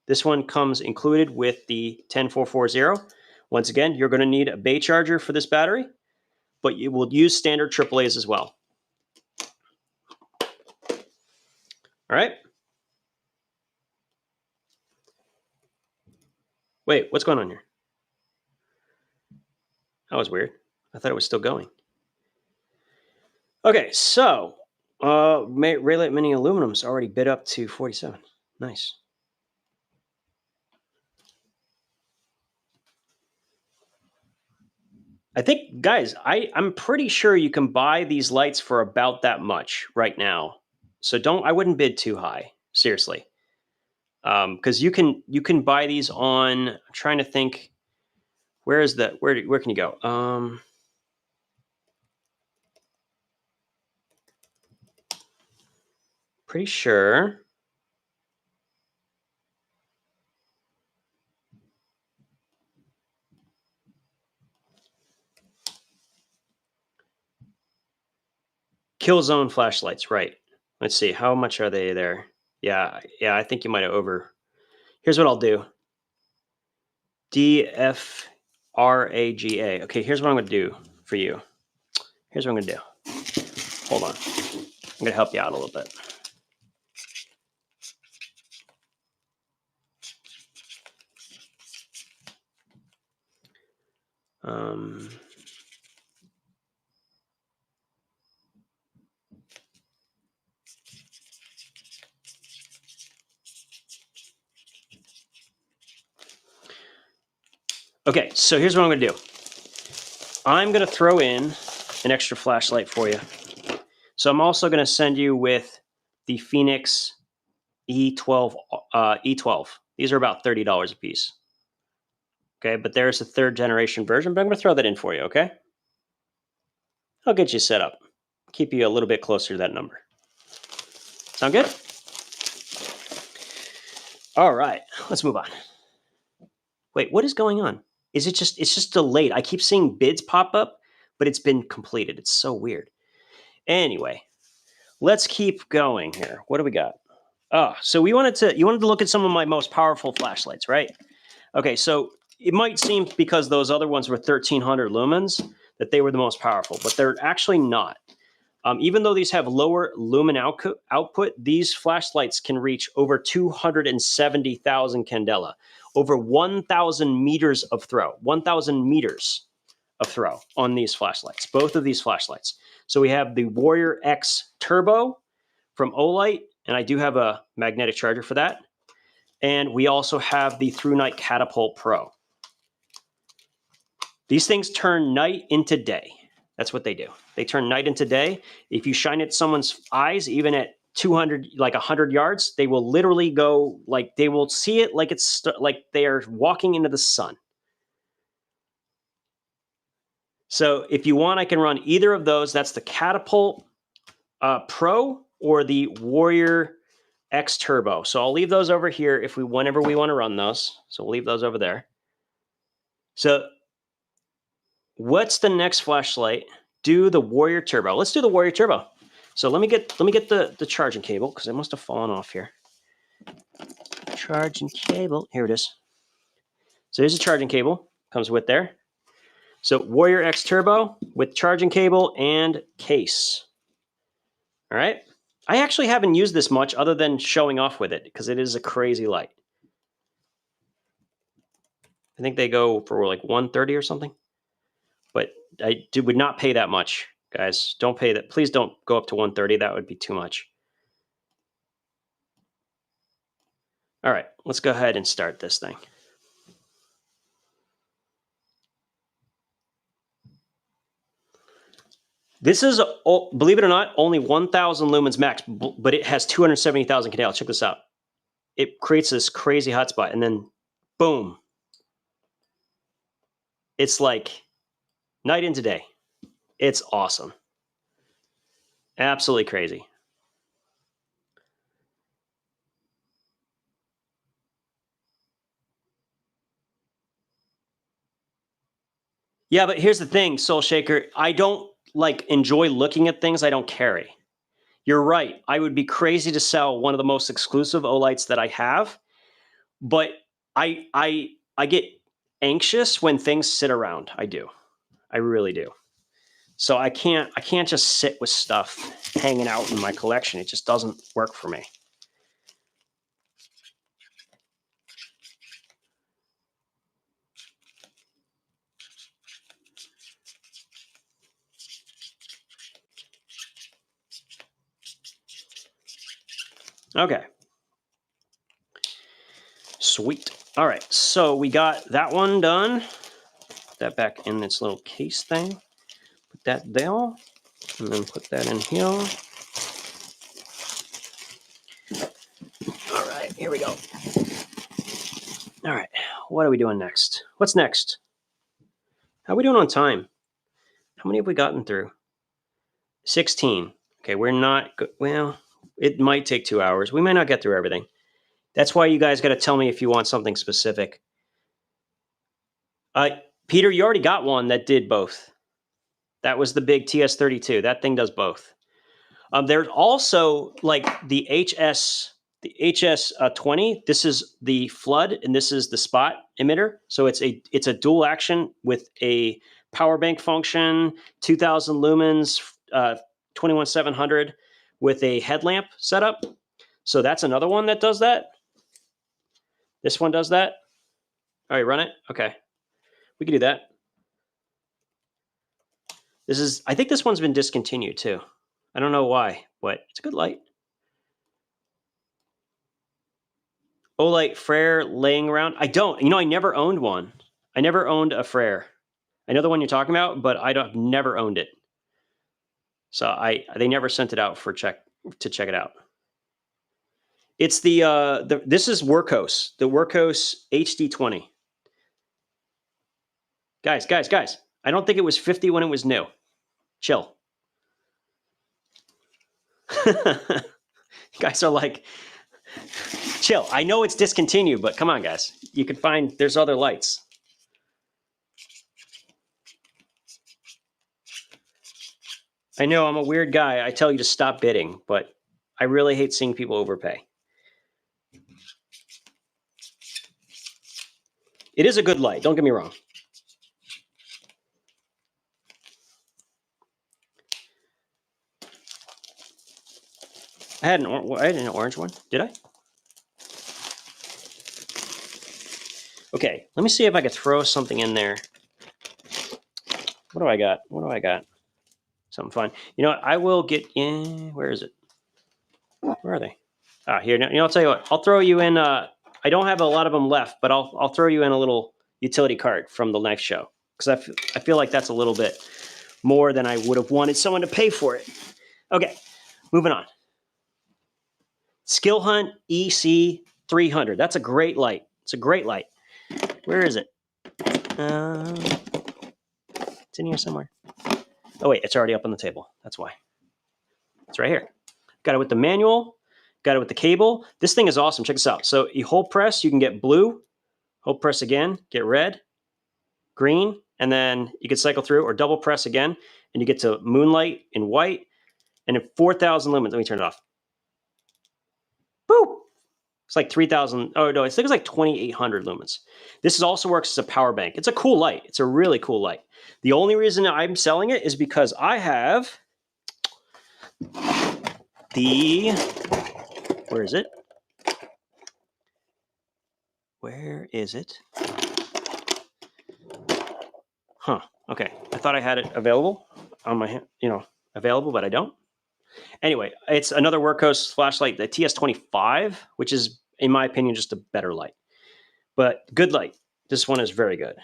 This one comes included with the 10440. Once again, you're going to need a bay charger for this battery, but you will use standard AAAs as well. All right. Wait, what's going on here? That was weird. I thought it was still going. Okay, so Reylight Mini Aluminum's already bid up to 47. Nice. I think, guys, I'm pretty sure you can buy these lights for about that much right now. So I wouldn't bid too high, seriously. Because you can buy these on, I'm trying to think, where can you go? Pretty sure. Killzone flashlights, right. Let's see, how much are they there? Yeah, I think you might have over. Here's what I'll do. DFRAGA. Okay, here's what I'm going to do for you. Here's what I'm going to do. Hold on. I'm going to help you out a little bit. Okay, so here's what I'm going to do. I'm going to throw in an extra flashlight for you. So I'm also going to send you with the Phoenix E12. These are about $30 a piece. Okay, but there's a 3rd generation version, but I'm going to throw that in for you, okay? I'll get you set up. Keep you a little bit closer to that number. Sound good? All right, let's move on. Wait, what is going on? It's just delayed. I keep seeing bids pop up, but it's been completed. It's so weird. Anyway, let's keep going here. What do we got? Oh, so you wanted to look at some of my most powerful flashlights, right? Okay, so it might seem because those other ones were 1300 lumens that they were the most powerful, but they're actually not. Even though these have lower lumen output, these flashlights can reach over 270,000 candela, over 1,000 meters of throw, 1,000 meters of throw on these flashlights, both of these flashlights. So we have the Warrior X Turbo from Olight, and I do have a magnetic charger for that. And we also have the ThruNite Catapult Pro. These things turn night into day. That's what they do. They turn night into day. If you shine at someone's eyes, even at 200, like 100 yards, they will literally go, like, they will see it like it's like they are walking into the sun. So if you want, I can run either of those. That's the Catapult Pro or the Warrior X Turbo. So I'll leave those over here whenever we want to run those. So we'll leave those over there. So what's the next flashlight? Do the Warrior Turbo. Let's do the Warrior Turbo. So let me get the charging cable, because it must have fallen off here. Charging cable. Here it is. So here's the charging cable. Comes with there. So Warrior X Turbo with charging cable and case. All right. I actually haven't used this much other than showing off with it, because it is a crazy light. I think they go for like 130 or something. But I would not pay that much, guys. Don't pay that. Please don't go up to 130. That would be too much. All right, let's go ahead and start this thing. This is, believe it or not, only 1,000 lumens max, but it has 270,000 candela. Check this out. It creates this crazy hotspot, and then boom. It's like night into day. It's awesome. Absolutely crazy. Yeah, but here's the thing, Soul Shaker. I don't enjoy looking at things I don't carry. You're right. I would be crazy to sell one of the most exclusive Olights that I have, but I get anxious when things sit around. I do. I really do. So I can't just sit with stuff hanging out in my collection. It just doesn't work for me. Okay. Sweet. All right, so we got that one done. Put that back in its little case thing. Put that there, and then put that in here. All right, here we go. All right, what are we doing next? What's next? How are we doing on time? How many have we gotten through? 16. Okay, we're not, well, it might take 2 hours. We might not get through everything. That's why you guys got to tell me if you want something specific. Peter, you already got one that did both. That was the big TS32. That thing does both. There's also like the HS20. This is the flood, and this is the spot emitter. So it's a dual action with a power bank function, 2,000 lumens, 21700 with a headlamp setup. So that's another one that does that. This one does that. All right, run it. Okay, we can do that. This is, I think this one's been discontinued too. I don't know why, but it's a good light. Olight Frere laying around. I don't, you know, I never owned one. I never owned a Frere. I know the one you're talking about, but I've never owned it. So they never sent it out to check it out. It's this is Wurkkos, the Wurkkos HD20. Guys. I don't think it was 50 when it was new. Chill. Guys are like, chill. I know it's discontinued, but come on, guys. You can find, there's other lights. I know I'm a weird guy. I tell you to stop bidding, but I really hate seeing people overpay. It is a good light. Don't get me wrong. I had an orange one. Did I? Okay, let me see if I could throw something in there. What do I got? What do I got? Something fun. You know what? I will get in. Where is it? Where are they? Ah, here. You know, I'll tell you what. I'll throw you in. I don't have a lot of them left, but I'll throw you in a little utility cart from the knife show because I feel like that's a little bit more than I would have wanted someone to pay for it. Okay, moving on. Skilhunt EC300. That's a great light. It's a great light. Where is it? It's in here somewhere. Oh wait, it's already up on the table. That's why. It's right here. Got it with the manual. Got it with the cable. This thing is awesome. Check this out. So you hold press, you can get blue. Hold press again, get red, green, and then you can cycle through, or double press again, and you get to moonlight in white, and in 4,000 lumens. Let me turn it off. Boop. It's like 3,000. Oh no, I think it's like 2,800 lumens. This also works as a power bank. It's a cool light. It's a really cool light. The only reason I'm selling it is because I have the, where is it? Where is it? Huh. Okay. I thought I had it available on my, available, but I don't. Anyway, it's another Wurkkos flashlight, the TS25, which is, in my opinion, just a better light. But good light. This one is very good.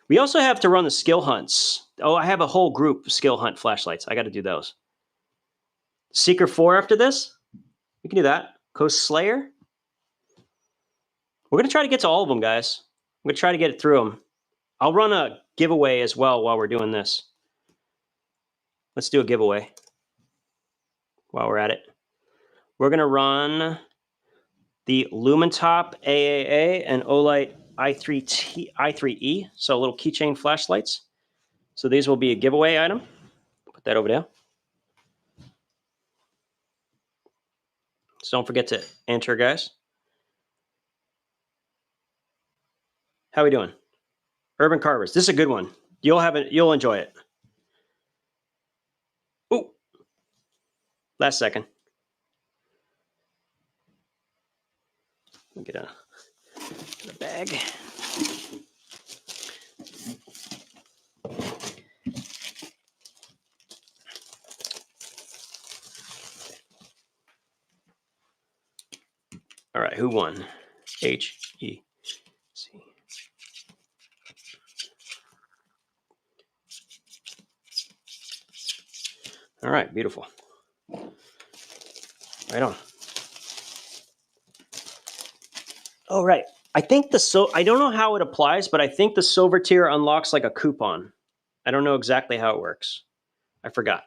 We also have to run the Skilhunts. Oh, I have a whole group of Skilhunt flashlights. I got to do those. Seeker 4 after this. We can do that. Coast Slayer. We're going to try to get to all of them, guys. I'm going to try to get it through them. I'll run a giveaway as well while we're doing this. Let's do a giveaway while we're at it. We're going to run the Lumintop AAA and Olight i3E, so little keychain flashlights. So these will be a giveaway item. Put that over there. So don't forget to enter, guys. How are we doing? Urban Carvers. This is a good one. You'll enjoy it. Ooh. Last second. Get a bag. right, who won? HEC. All right, beautiful. Right on. Oh, right. I think I don't know how it applies, but I think the silver tier unlocks like a coupon. I don't know exactly how it works. I forgot.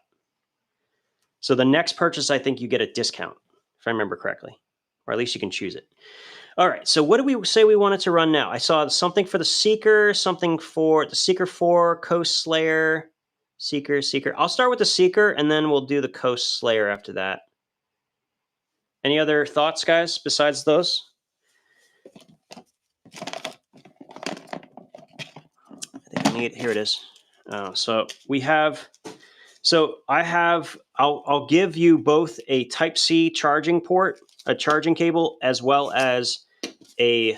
So the next purchase, I think you get a discount, if I remember correctly, or at least you can choose it. All right, so what do we say we wanted to run now? I saw something for the Seeker, something for the Seeker 4, Coast Slayer, Seeker. I'll start with the Seeker, and then we'll do the Coast Slayer after that. Any other thoughts, guys, besides those? I think I need, here it is. So we have, I'll give you both a Type-C charging port, a charging cable, as well as a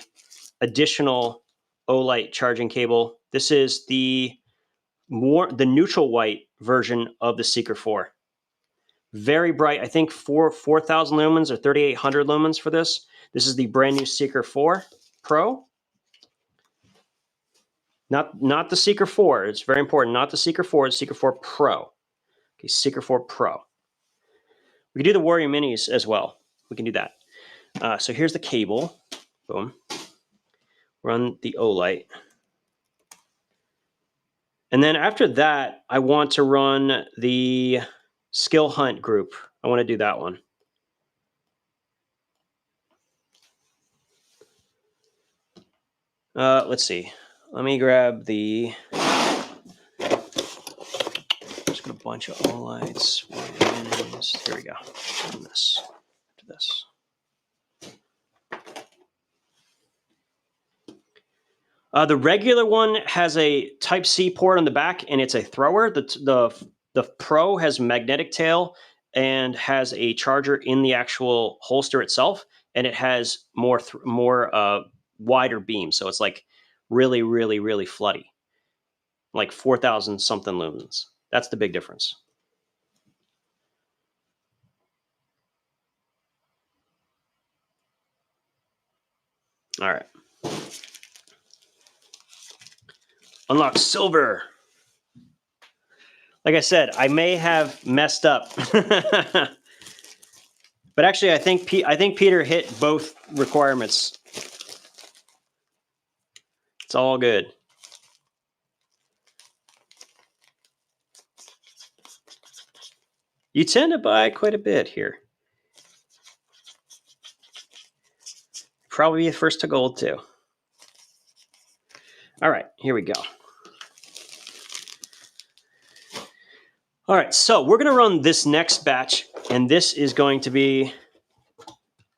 additional Olight charging cable. This is the neutral white version of the Seeker 4. Very bright. I think 4,000 lumens or 3,800 lumens for this. This is the brand new Seeker 4 Pro. Not the Seeker 4. It's very important. Not the Seeker 4. It's Seeker 4 Pro. Okay, Seeker 4 Pro. We can do the Warrior Minis as well. We can do that. So here's the cable. Boom. Run the Olight. And then after that, I want to run the Skilhunt group. I want to do that one. Let's see. Let me grab the... Just got a bunch of Olights. Here we go. And this. After this. The regular one has a Type-C port on the back, and it's a thrower. The Pro has magnetic tail and has a charger in the actual holster itself, and it has more wider beam. So it's like really, really, really floody, like 4,000 something lumens. That's the big difference. All right. Unlock silver. Like I said, I may have messed up. But actually, I think Peter hit both requirements. It's all good. You tend to buy quite a bit here. Probably be the first to gold, too. All right, here we go. All right, so we're going to run this next batch, and this is going to be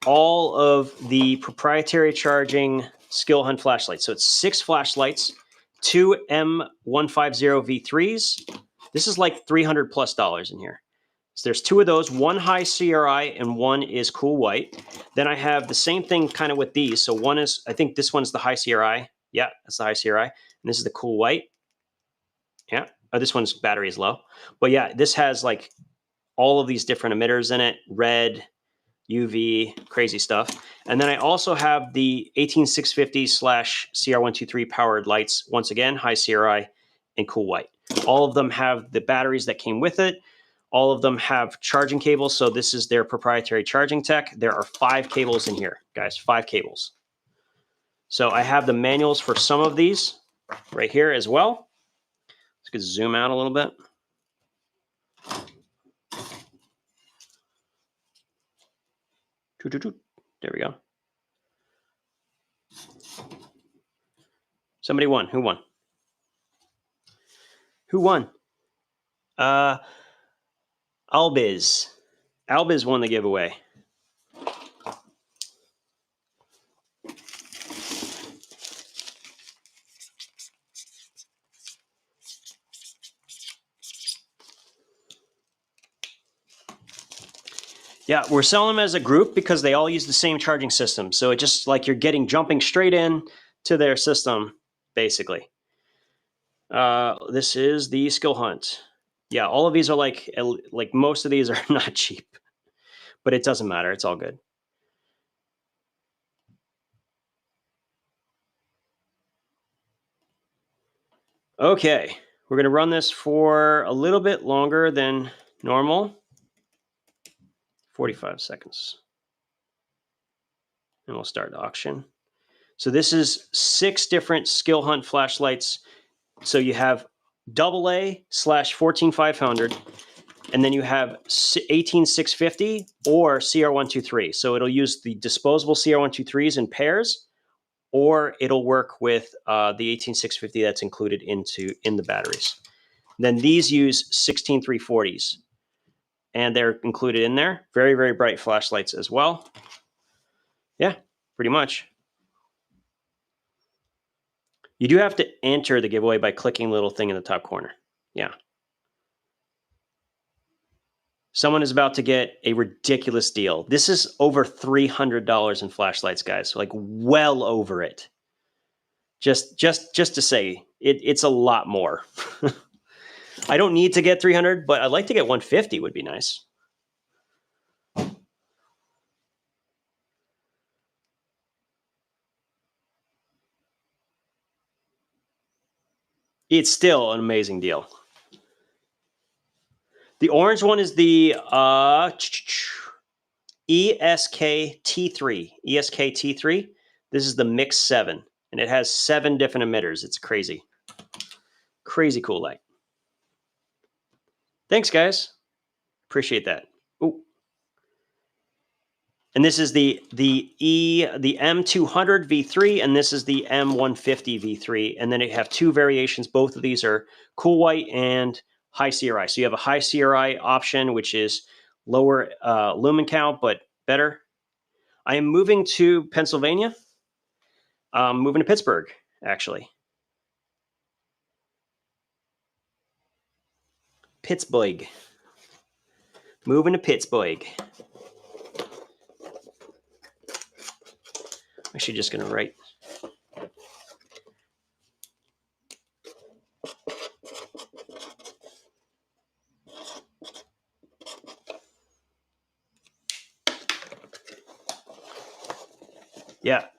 all of the proprietary charging Skilhunt flashlights. So it's 6 flashlights, 2 M150 V3s. This is like $300+ in here. So there's 2 of those, 1 high CRI and 1 is cool white. Then I have the same thing kind of with these. So one is, I think this one's the high CRI. Yeah, that's the high CRI. And this is the cool white. Yeah. Oh, this one's battery is low. But yeah, this has like all of these different emitters in it, red, UV, crazy stuff. And then I also have the 18650/CR123 powered lights. Once again, high CRI and cool white. All of them have the batteries that came with it. All of them have charging cables. So this is their proprietary charging tech. There are 5 cables in here, guys, 5 cables. So I have the manuals for some of these right here as well. Let's zoom out a little bit. There we go. Somebody won. Who won? Who won? Albiz. Albiz won the giveaway. Yeah, we're selling them as a group because they all use the same charging system. So it just like you're jumping straight in to their system, basically. This is the Skilhunt. Yeah, all of these are like most of these are not cheap, but it doesn't matter. It's all good. Okay, we're going to run this for a little bit longer than normal. 45 seconds. And we'll start the auction. So this is 6 different Skilhunt flashlights. So you have AA/14500, and then you have 18650 or CR123. So it'll use the disposable CR123s in pairs, or it'll work with the 18650 that's included in the batteries. Then these use 16340s, and they're included in there. Very, very bright flashlights as well. Yeah, pretty much. You do have to enter the giveaway by clicking the little thing in the top corner. Yeah. Someone is about to get a ridiculous deal. This is over $300 in flashlights, guys. Like well over it. Just to say, it's a lot more. I don't need to get 300, but I'd like to get 150 would be nice. It's still an amazing deal. The orange one is the ESK-T3. ESK-T3. This is the Mix 7, and it has 7 different emitters. It's crazy. Crazy cool light. Thanks, guys. Appreciate that. Ooh. And this is the M200 V3, and this is the M150 V3. And then you have 2 variations. Both of these are cool white and high CRI. So you have a high CRI option, which is lower lumen count, but better. I am moving to Pennsylvania. I'm moving to Pittsburgh, actually. Pittsburgh. Moving to Pittsburgh. I'm actually just going to write.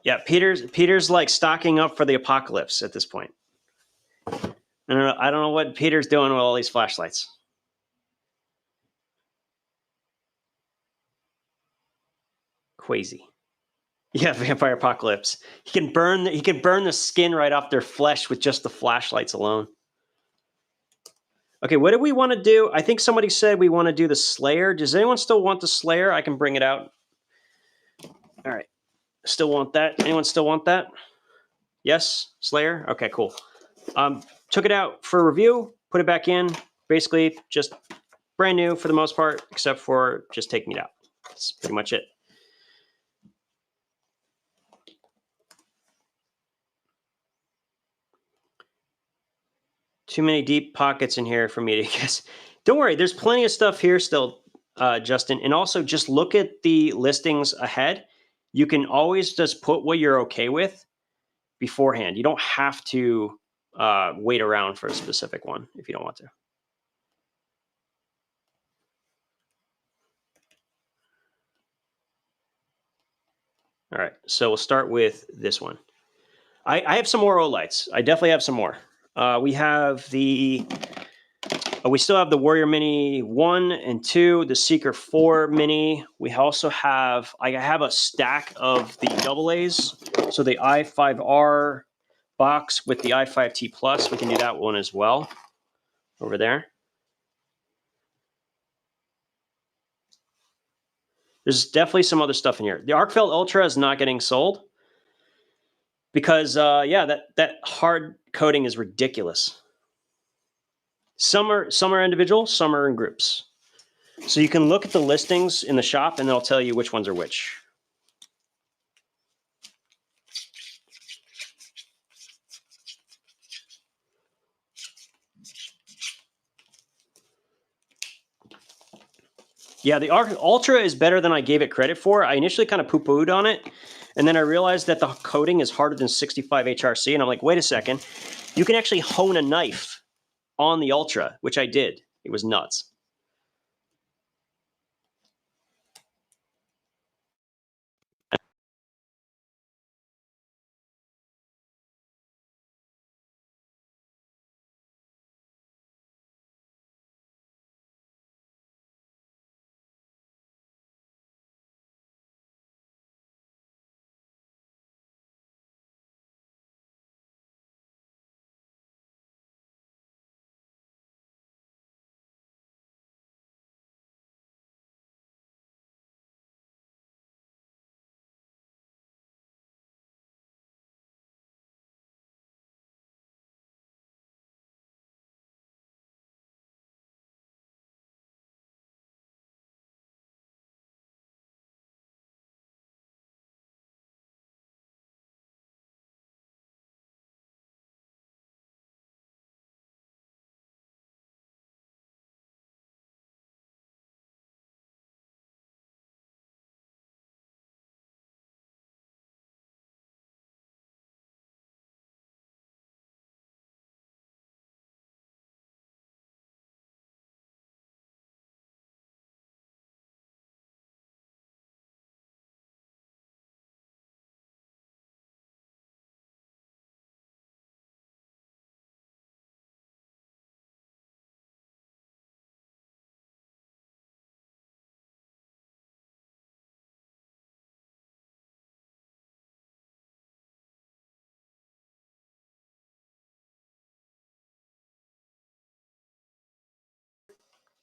Yeah. Peter's like stocking up for the apocalypse at this point. I don't know what Peter's doing with all these flashlights. Crazy. Yeah, vampire apocalypse. He can burn the skin right off their flesh with just the flashlights alone. Okay, what do we want to do? I think somebody said we want to do the Slayer. Does anyone still want the Slayer? I can bring it out. All right. Still want that? Anyone still want that? Yes, Slayer? Okay, cool. Took it out for review, put it back in. Basically, just brand new for the most part, except for just taking it out. That's pretty much it. Too many deep pockets in here for me to guess. Don't worry, there's plenty of stuff here still, Justin. And also just look at the listings ahead. You can always just put what you're okay with beforehand. You don't have to wait around for a specific one if you don't want to. All right, so we'll start with this one. I have some more Olights. I definitely have some more. We have the, we still have the Warrior Mini 1 and 2, the Seeker 4 Mini. We also have, I have a stack of the AA's. So the i5R box with the i5T Plus. We can do that one as well over there. There's definitely some other stuff in here. The Arcfeld Ultra is not getting sold because, yeah, that hard coating is ridiculous. Some are individual, some are in groups. So you can look at the listings in the shop and they'll tell you which ones are which. Yeah, the Ultra is better than I gave it credit for. I initially kind of poo-pooed on it, and then I realized that the coating is harder than 65 HRC, and I'm like, wait a second. You can actually hone a knife on the Ultra, which I did. It was nuts.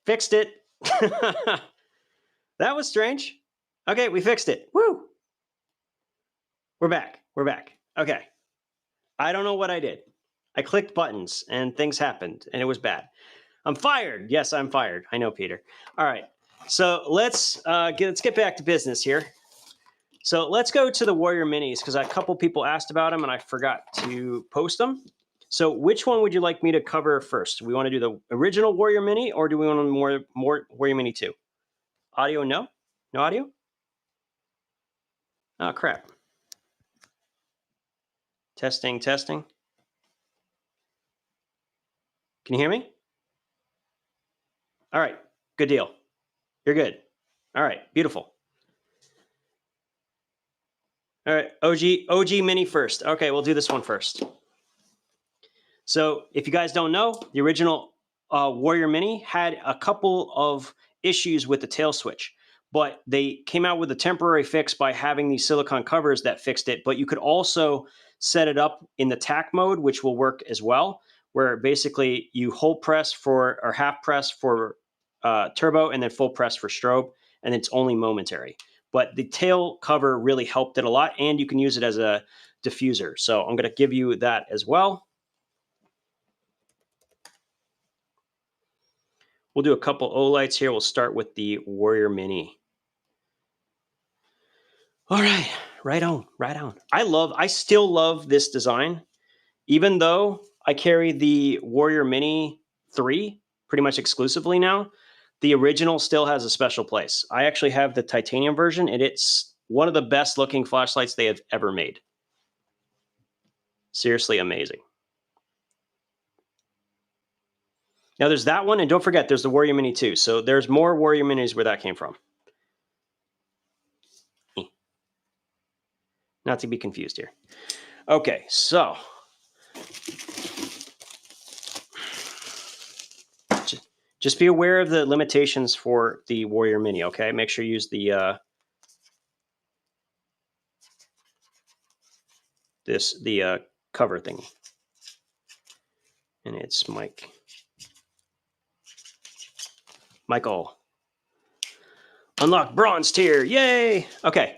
Fixed it. That was strange. Okay, we fixed it. Woo! We're back. We're back. Okay. I don't know what I did. I clicked buttons and things happened and it was bad. I'm fired. Yes, I'm fired. I know, Peter. All right. So let's get back to business here. So let's go to the Warrior Minis because a couple people asked about them and I forgot to post them. So which one would you like me to cover first? Do we want to do the original Warrior Mini or do we want more Warrior Mini 2? Audio, no? No audio? Oh, crap. Testing, testing. Can you hear me? All right, good deal. You're good. All right, beautiful. All right, OG Mini first. Okay, we'll do this one first. So if you guys don't know, the original Warrior Mini had a couple of issues with the tail switch, but they came out with a temporary fix by having these silicone covers that fixed it. But you could also set it up in the tack mode, which will work as well, where basically you hold press for, or half press for turbo and then full press for strobe, and it's only momentary. But the tail cover really helped it a lot, and you can use it as a diffuser. So I'm going to give you that as well. We'll do a couple Olights here. We'll start with the Warrior Mini. All right, right on, right on. I still love this design, even though I carry the Warrior Mini 3 pretty much exclusively now. The original still has a special place. I actually have the titanium version, and it's one of the best looking flashlights they have ever made. Seriously amazing. Now there's that one, and don't forget there's the Warrior Mini 2. So there's more Warrior Minis where that came from. Not to be confused here. Okay, so just be aware of the limitations for the Warrior Mini, okay? Make sure you use the the cover thingy. And it's Michael. Unlock bronze tier. Yay! Okay.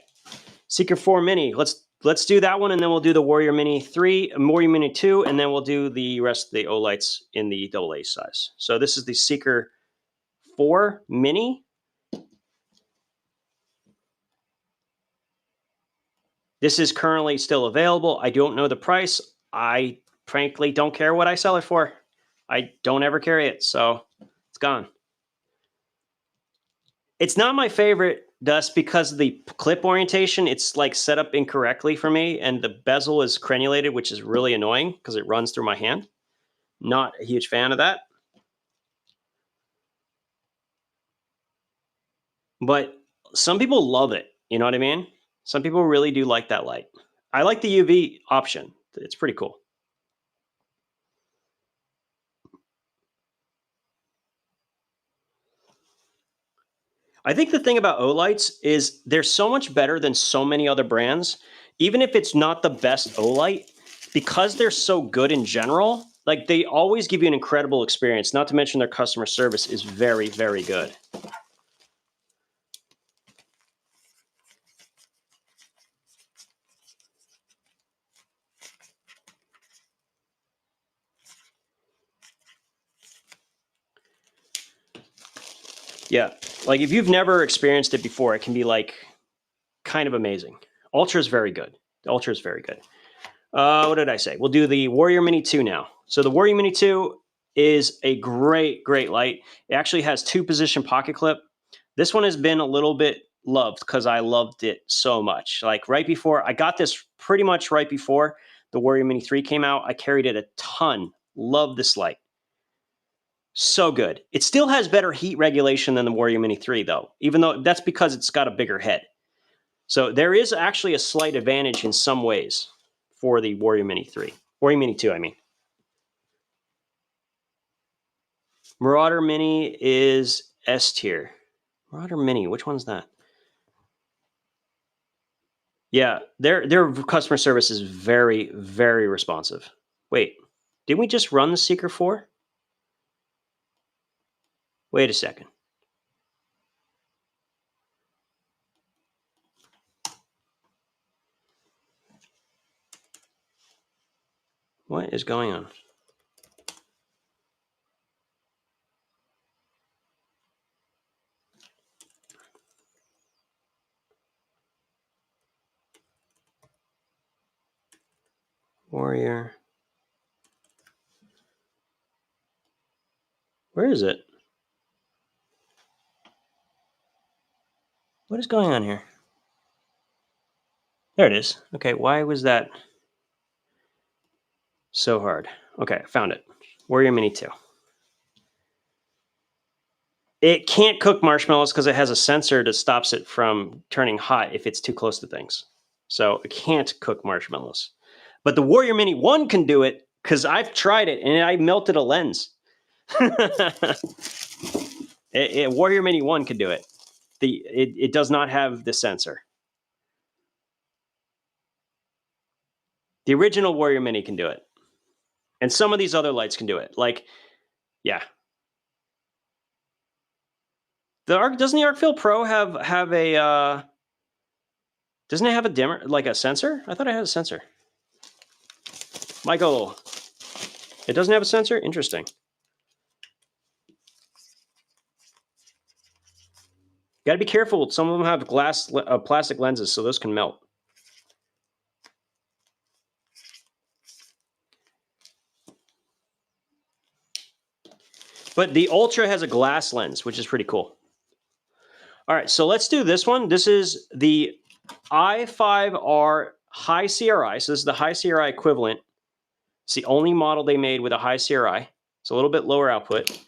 Seeker 4 Mini. Let's do that one, and then we'll do the Warrior Mini 3, Warrior Mini 2, and then we'll do the rest of the Olights in the AA size. So this is the Seeker 4 Mini. This is currently still available. I don't know the price. I frankly don't care what I sell it for. I don't ever carry it, so it's gone. It's not my favorite, Dust, because of the clip orientation. It's like set up incorrectly for me, and the bezel is crenulated, which is really annoying because it runs through my hand. Not a huge fan of that. But some people love it, you know what I mean? Some people really do like that light. I like the UV option. It's pretty cool. I think the thing about Olights is they're so much better than so many other brands. Even if it's not the best Olight, because they're so good in general, like they always give you an incredible experience, not to mention their customer service is very, very good. Yeah, like if you've never experienced it before, it can be like kind of amazing. Ultra is very good. The Ultra is very good. What did I say? We'll do the Warrior Mini 2 now. So the Warrior Mini 2 is a great, great light. It actually has 2-position pocket clip. This one has been a little bit loved because I loved it so much. Like right before, I got this pretty much right before the Warrior Mini 3 came out. I carried it a ton. Love this light. So good. It still has better heat regulation than the Warrior Mini 3 though, even though that's because it's got a bigger head. So there is actually a slight advantage in some ways for the Warrior Mini 3. Warrior Mini 2, I mean. Marauder Mini is S tier. Marauder Mini, which one's that? Yeah, their customer service is very, very responsive. Wait, didn't we just run the Seeker 4? Wait a second. What is going on? Warrior. Where is it? What is going on here? There it is. Okay, why was that so hard? Okay, found it. Warrior Mini 2. It can't cook marshmallows because it has a sensor that stops it from turning hot if it's too close to things. So it can't cook marshmallows. But the Warrior Mini 1 can do it because I've tried it and I melted a lens. Warrior Mini 1 can do it. It does not have the sensor. The original Warrior Mini can do it. And some of these other lights can do it. Like, yeah. Doesn't the ArcField Pro have a doesn't it have a dimmer, like a sensor? I thought it had a sensor. Michael, it doesn't have a sensor? Interesting. Got to be careful. Some of them have plastic lenses, so those can melt. But the Ultra has a glass lens, which is pretty cool. All right, so let's do this one. This is the i5R high CRI. So this is the high CRI equivalent. It's the only model they made with a high CRI. It's a little bit lower output.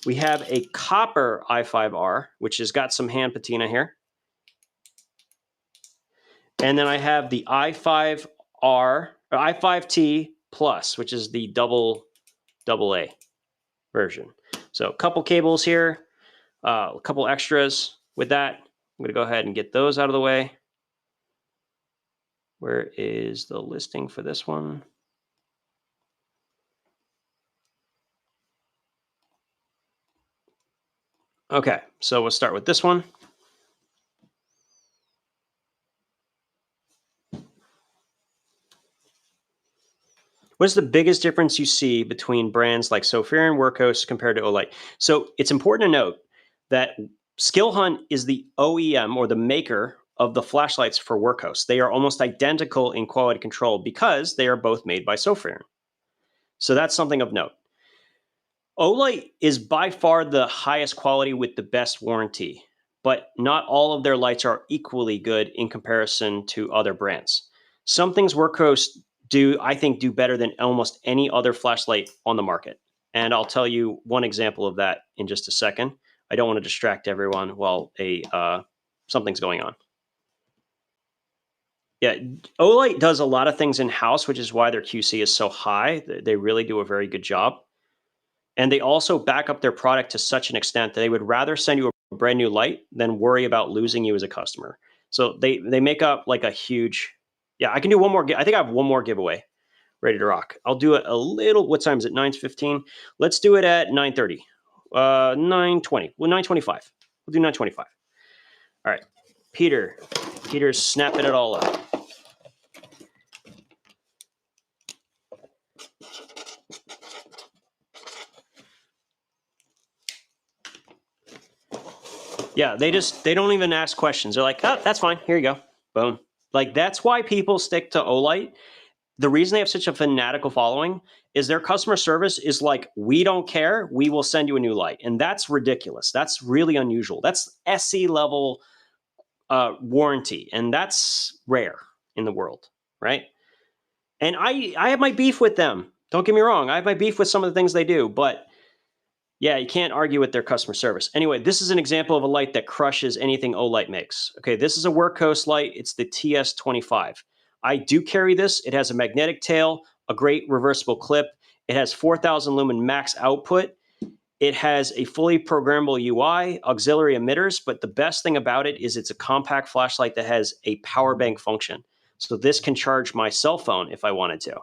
We have a copper i5R, which has got some hand patina here. And then I have the i5R, or i5T Plus, which is the double AA version. So a couple cables here, a couple extras with that. I'm going to go ahead and get those out of the way. Where is the listing for this one? Okay, so we'll start with this one. What's the biggest difference you see between brands like Sofir and Wurkkos compared to Olight? So it's important to note that Skilhunt is the OEM or the maker of the flashlights for Wurkkos. They are almost identical in quality control because they are both made by Sofir. So that's something of note. Olight is by far the highest quality with the best warranty, but not all of their lights are equally good in comparison to other brands. Some things Wurkkos do, I think, do better than almost any other flashlight on the market. And I'll tell you one example of that in just a second. I don't want to distract everyone while something's going on. Yeah, Olight does a lot of things in-house, which is why their QC is so high. They really do a very good job. And they also back up their product to such an extent that they would rather send you a brand new light than worry about losing you as a customer. So they make up like a huge, yeah, I can do one more. I think I have one more giveaway ready to rock. I'll do it a little, what time is it? 9:15. Let's do it at 9:30, 9:20, well, 9:25. We'll do 9:25. All right, Peter's snapping it all up. Yeah, they don't even ask questions. They're like, oh, that's fine. Here you go. Boom. Like, that's why people stick to Olight. The reason they have such a fanatical following is their customer service is like, we don't care. We will send you a new light. And that's ridiculous. That's really unusual. That's SE level warranty. And that's rare in the world, right? And I have my beef with them. Don't get me wrong. I have my beef with some of the things they do, but yeah, you can't argue with their customer service. Anyway, this is an example of a light that crushes anything Olight makes. Okay, this is a Wurkkos light. It's the TS25. I do carry this. It has a magnetic tail, a great reversible clip. It has 4,000 lumen max output. It has a fully programmable UI, auxiliary emitters, but the best thing about it is it's a compact flashlight that has a power bank function. So this can charge my cell phone if I wanted to.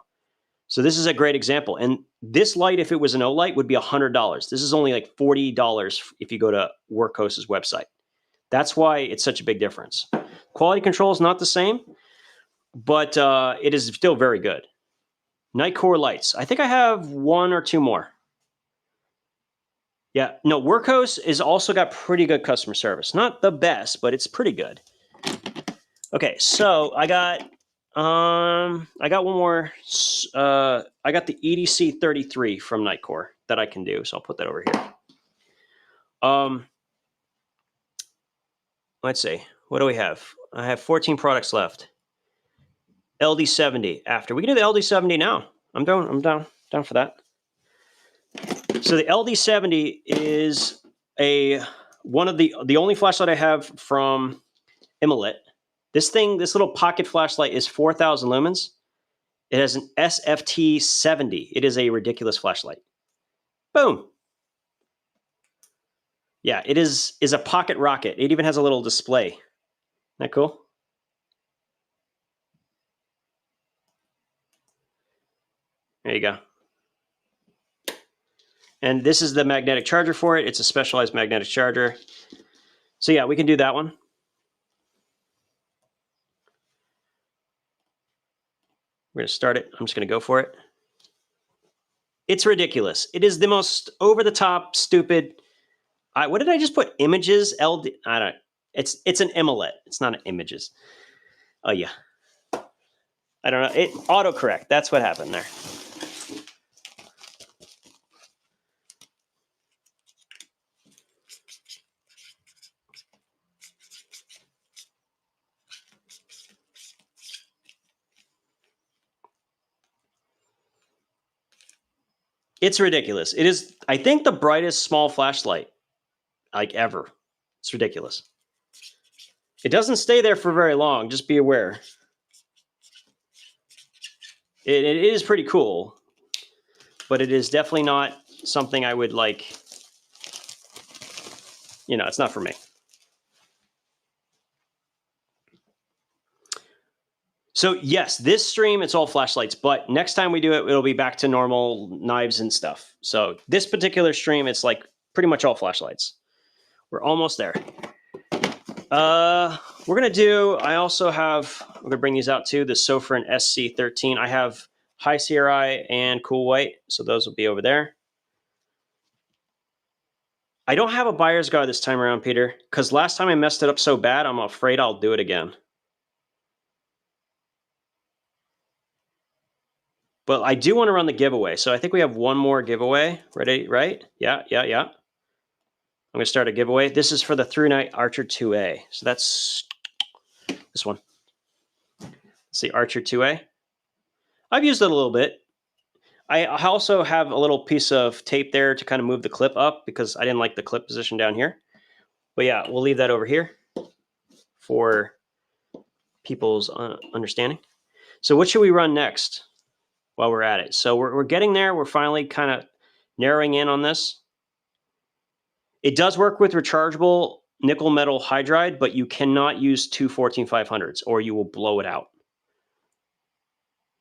So this is a great example. And this light, if it was an Olight, would be $100. This is only like $40 if you go to Wurkkos' website. That's why it's such a big difference. Quality control is not the same, but it is still very good. Nitecore lights. I think I have one or two more. Yeah, no, Wurkkos is also got pretty good customer service. Not the best, but it's pretty good. Okay, so I got one more. I got the EDC33 from Nitecore that I can do, so I'll put that over here. Let's see. What do we have? I have 14 products left. LD70 after. We can do the LD70 now. I'm down for that. So the LD70 is one of the only flashlight I have from Olight. This little pocket flashlight is 4,000 lumens. It has an SFT70. It is a ridiculous flashlight. Boom. Yeah, it is a pocket rocket. It even has a little display. Isn't that cool? There you go. And this is the magnetic charger for it. It's a specialized magnetic charger. So yeah, we can do that one. We're going to start it. I'm just going to go for it. It's ridiculous. It is the most over-the-top, stupid... what did I just put? Images? I don't... It's an Olight. It's not an images. Oh, yeah. I don't know. It autocorrect. That's what happened there. It's ridiculous. It is, I think, the brightest small flashlight like ever. It's ridiculous. It doesn't stay there for very long. Just be aware. It is pretty cool, but it is definitely not something I would like. You know, it's not for me. So yes, this stream, it's all flashlights, but next time we do it, it'll be back to normal knives and stuff. So this particular stream, it's like pretty much all flashlights. We're almost there. We're going to do, I'm going to bring these out too, the Sofrin SC13. I have High CRI and Cool White, so those will be over there. I don't have a buyer's guide this time around, Peter, because last time I messed it up so bad, I'm afraid I'll do it again. But I do want to run the giveaway. So I think we have one more giveaway. Ready, right? Yeah. I'm going to start a giveaway. This is for the ThruNite Archer 2A. So that's this one. It's the Archer 2A. I've used it a little bit. I also have a little piece of tape there to kind of move the clip up because I didn't like the clip position down here. But yeah, we'll leave that over here for people's understanding. So what should we run next? While we're at it. So we're getting there. We're finally kind of narrowing in on this. It does work with rechargeable nickel metal hydride, but you cannot use two 14500s or you will blow it out.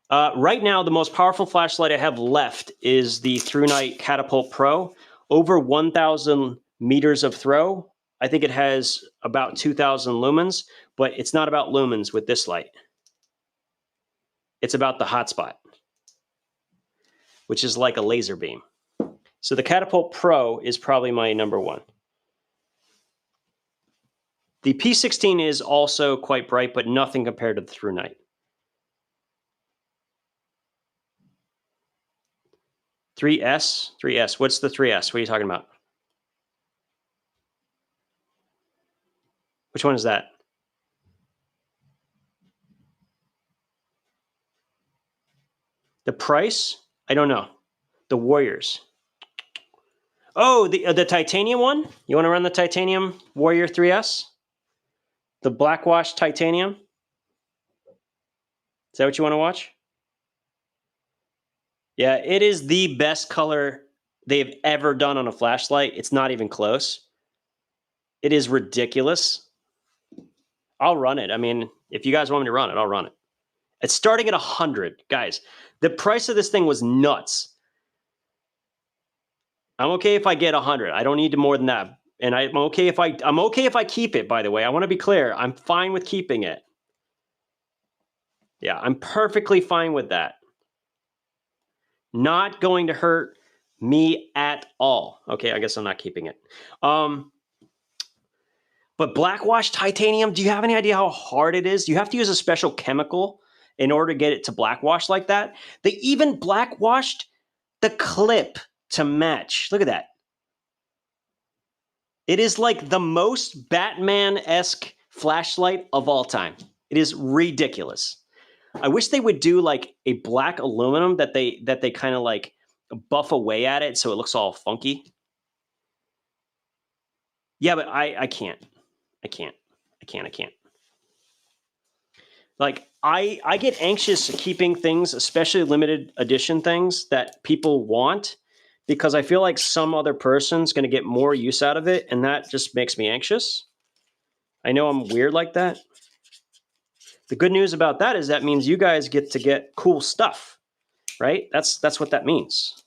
Right now, the most powerful flashlight I have left is the ThruNite Catapult Pro. Over 1,000 meters of throw. I think it has about 2,000 lumens, but it's not about lumens with this light. It's about the hotspot, which is like a laser beam. So the Catapult Pro is probably my number one. The P16 is also quite bright, but nothing compared to the ThruNite. 3S? What's the 3S? What are you talking about? Which one is that? The price? I don't know. The Warriors. Oh, the titanium one? You want to run the titanium Warrior 3S? The blackwash titanium? Is that what you want to watch? Yeah, it is the best color they've ever done on a flashlight. It's not even close. It is ridiculous. I'll run it. I mean, if you guys want me to run it, I'll run it. It's starting at 100, guys. The price of this thing was nuts. I'm okay if I get 100. I don't need more than that. And I'm okay if I keep it, by the way. I want to be clear. I'm fine with keeping it. Yeah, I'm perfectly fine with that. Not going to hurt me at all. Okay, I guess I'm not keeping it. But blackwash titanium, do you have any idea how hard it is? You have to use a special chemical in order to get it to blackwash like that. They even blackwashed the clip to match. Look at that. It is like the most Batman-esque flashlight of all time. It is ridiculous. I wish they would do like a black aluminum that they kind of like buff away at it so it looks all funky. Yeah, but I can't. I can't. Like, I get anxious keeping things, especially limited edition things that people want, because I feel like some other person's going to get more use out of it, and that just makes me anxious. I know I'm weird like that. The good news about that is that means you guys get to get cool stuff, right? That's what that means.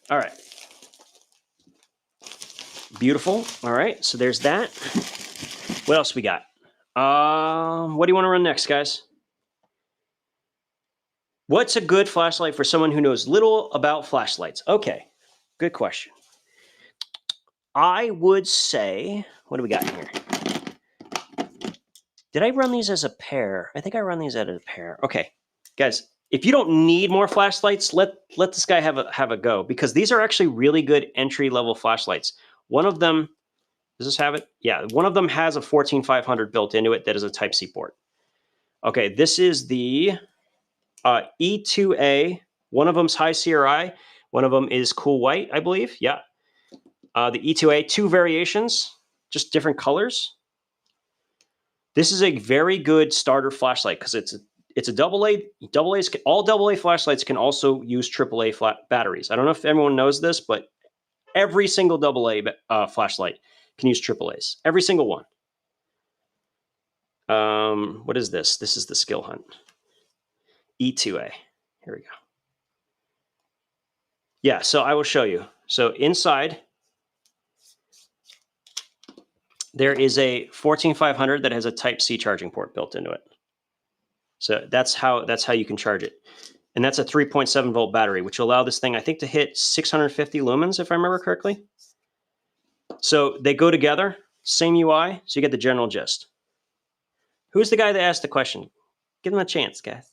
All right. Beautiful. All right, so there's that. What else we got? What do you want to run next, guys? What's a good flashlight for someone who knows little about flashlights? Okay, good question. I would say, what do we got here? Did I run these as a pair? I think I run these as a pair. Okay, guys, if you don't need more flashlights, let this guy have a go, because these are actually really good entry-level flashlights. One of them, does this have it? Yeah, one of them has a 14500 built into it that is a Type-C port. Okay, this is the E2A. One of them's high CRI. One of them is cool white, I believe. Yeah. The E2A, two variations, just different colors. This is a very good starter flashlight because it's a AA. All AA flashlights can also use AAA batteries. I don't know if everyone knows this, but every single AA flashlight can use AAAs. Every single one. What is this? This is the Skilhunt E2A. Here we go. Yeah, so I will show you. So inside, there is a 14500 that has a Type-C charging port built into it. So that's how you can charge it. And that's a 3.7 volt battery, which will allow this thing, I think, to hit 650 lumens, if I remember correctly. So they go together, same UI, so you get the general gist. Who's the guy that asked the question? Give him a chance, guys.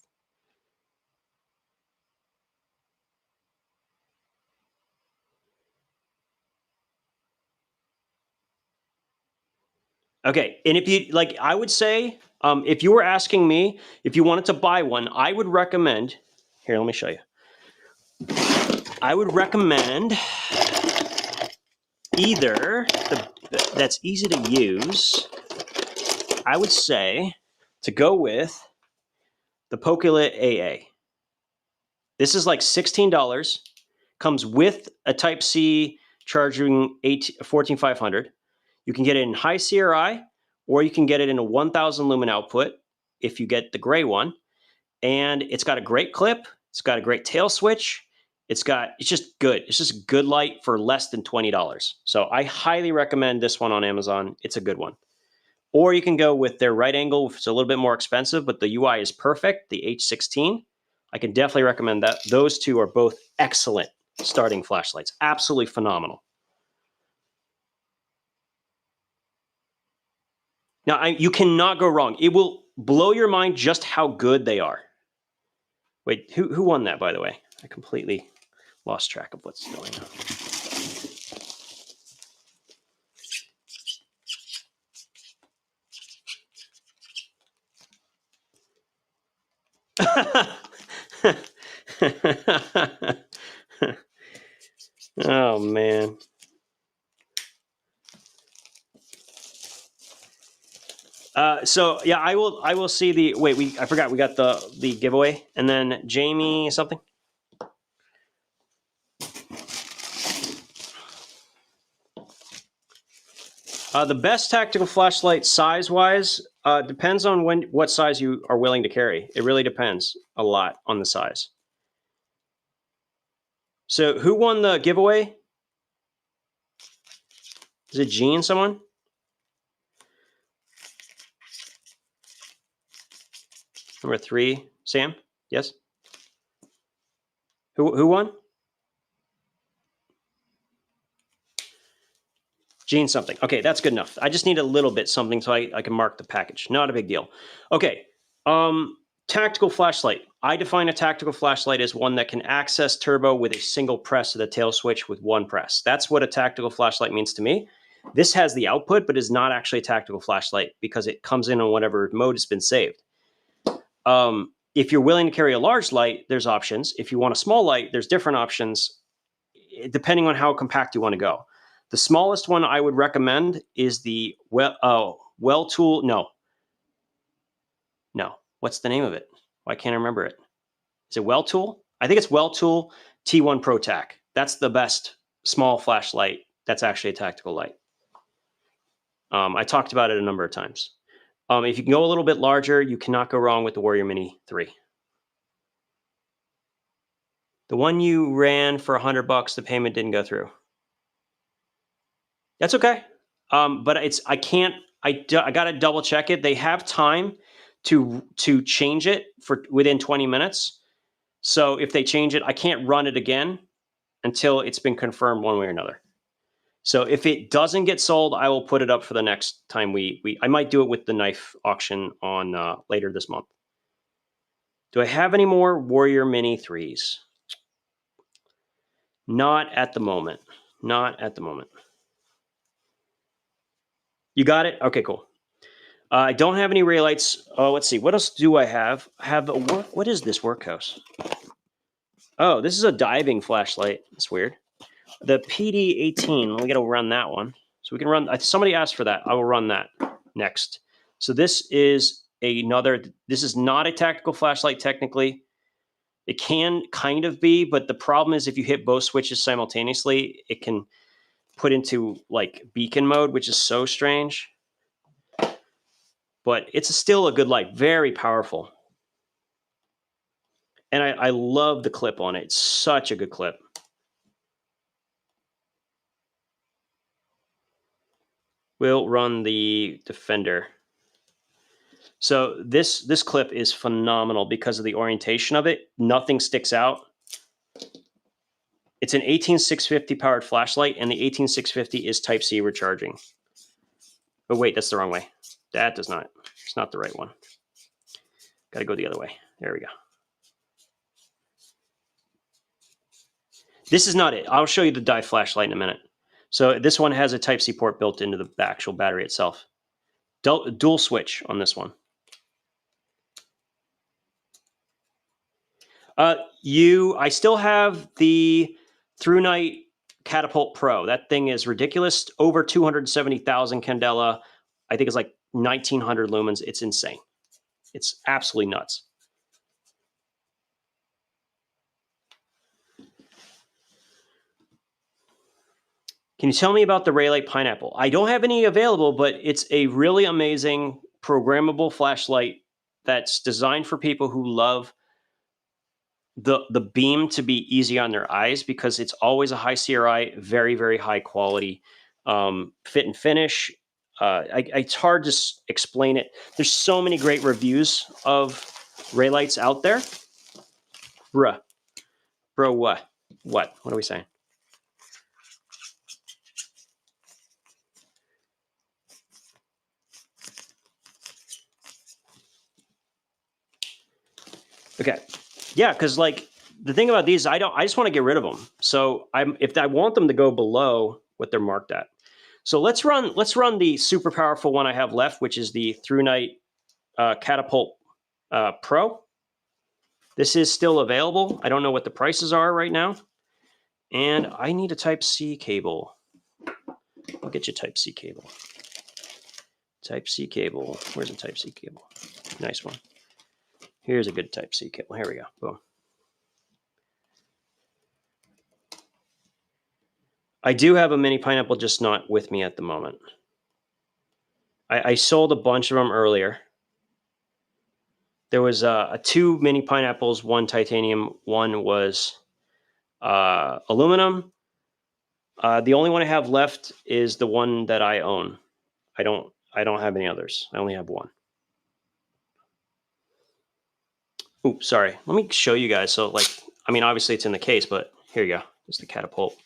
Okay, and if you, like, I would say, if you were asking me, if you wanted to buy one, I would recommend, here, let me show you. I would recommend either, that's easy to use, I would say to go with the Pokelit AA. This is like $16, comes with a Type-C charging 14500. You can get it in high CRI, or you can get it in a 1000 lumen output if you get the gray one. And it's got a great clip. It's got a great tail switch. It's just good. It's just good light for less than $20. So I highly recommend this one on Amazon. It's a good one. Or you can go with their right angle, which is a little bit more expensive, but the UI is perfect, the H16. I can definitely recommend that. Those two are both excellent starting flashlights. Absolutely phenomenal. Now, you cannot go wrong. It will blow your mind just how good they are. Wait, who won that, by the way? I completely lost track of what's going on. Oh, man. So yeah, I will see the, wait, I forgot we got the giveaway, and then Jamie something. The best tactical flashlight size-wise depends on what size you are willing to carry. It really depends a lot on the size. So who won the giveaway? Is it Gene, someone? Number 3, Sam? Yes? Who won? Gene something. Okay, that's good enough. I just need a little bit something so I can mark the package. Not a big deal. Okay, tactical flashlight. I define a tactical flashlight as one that can access turbo with a single press of the tail switch with one press. That's what a tactical flashlight means to me. This has the output, but is not actually a tactical flashlight because it comes in on whatever mode has been saved. If you're willing to carry a large light, there's options. If you want a small light, there's different options depending on how compact you want to go. The smallest one I would recommend is the Welltool. No. What's the name of it? Why can't I remember it? Is it Welltool? I think it's Welltool T1 ProTac. That's the best small flashlight that's actually a tactical light. I talked about it a number of times. If you can go a little bit larger, you cannot go wrong with the Warrior Mini 3. The one you ran for $100, the payment didn't go through. That's okay. But I gotta double check it. They have time to change it for within 20 minutes. So if they change it, I can't run it again until it's been confirmed one way or another. So if it doesn't get sold, I will put it up for the next time I might do it with the knife auction on later this month. Do I have any more Warrior Mini 3s? Not at the moment. Not at the moment. You got it? Okay, cool. I don't have any Reylights. Oh, let's see. What else do I have? What is this Wurkkos? Oh, this is a diving flashlight. That's weird. The PD18. We got to run that one. So we can run. Somebody asked for that. I will run that next. So this is another. This is not a tactical flashlight technically. It can kind of be, but the problem is if you hit both switches simultaneously, it can put into like beacon mode, which is so strange. But it's still a good light, very powerful. And I love the clip on it. It's such a good clip. We'll run the Defender. So this clip is phenomenal because of the orientation of it. Nothing sticks out. It's an 18650 powered flashlight, and the 18650 is Type-C recharging. Oh, wait, that's the wrong way. That does not. It's not the right one. Got to go the other way. There we go. This is not it. I'll show you the dive flashlight in a minute. So this one has a Type-C port built into the actual battery itself. Dual switch on this one. I still have the ThruNite Catapult Pro. That thing is ridiculous. Over 270,000 candela. I think it's like 1900 lumens. It's insane. It's absolutely nuts. Can you tell me about the Reylight Pineapple? I don't have any available, but it's a really amazing programmable flashlight that's designed for people who love the beam to be easy on their eyes because it's always a high CRI, very, very high quality fit and finish. It's hard to explain it. There's so many great reviews of Reylights out there. Bro, what? What are we saying? Okay. Yeah, because like the thing about these, I just want to get rid of them. So if I want them to go below what they're marked at. So let's run the super powerful one I have left, which is the ThruNite Catapult Pro. This is still available. I don't know what the prices are right now. And I need a Type-C cable. I'll get you Type-C cable. Type-C cable. Where's the Type-C cable? Nice one. Here's a good Type-C cable. Here we go. Boom. I do have a mini pineapple, just not with me at the moment. I sold a bunch of them earlier. There was a 2 mini pineapples, 1 titanium, 1 was aluminum. The only one I have left is the one that I own. I don't have any others. I only have 1. Oops, sorry. Let me show you guys. So like, I mean, obviously it's in the case, but here you go. It's the Catapult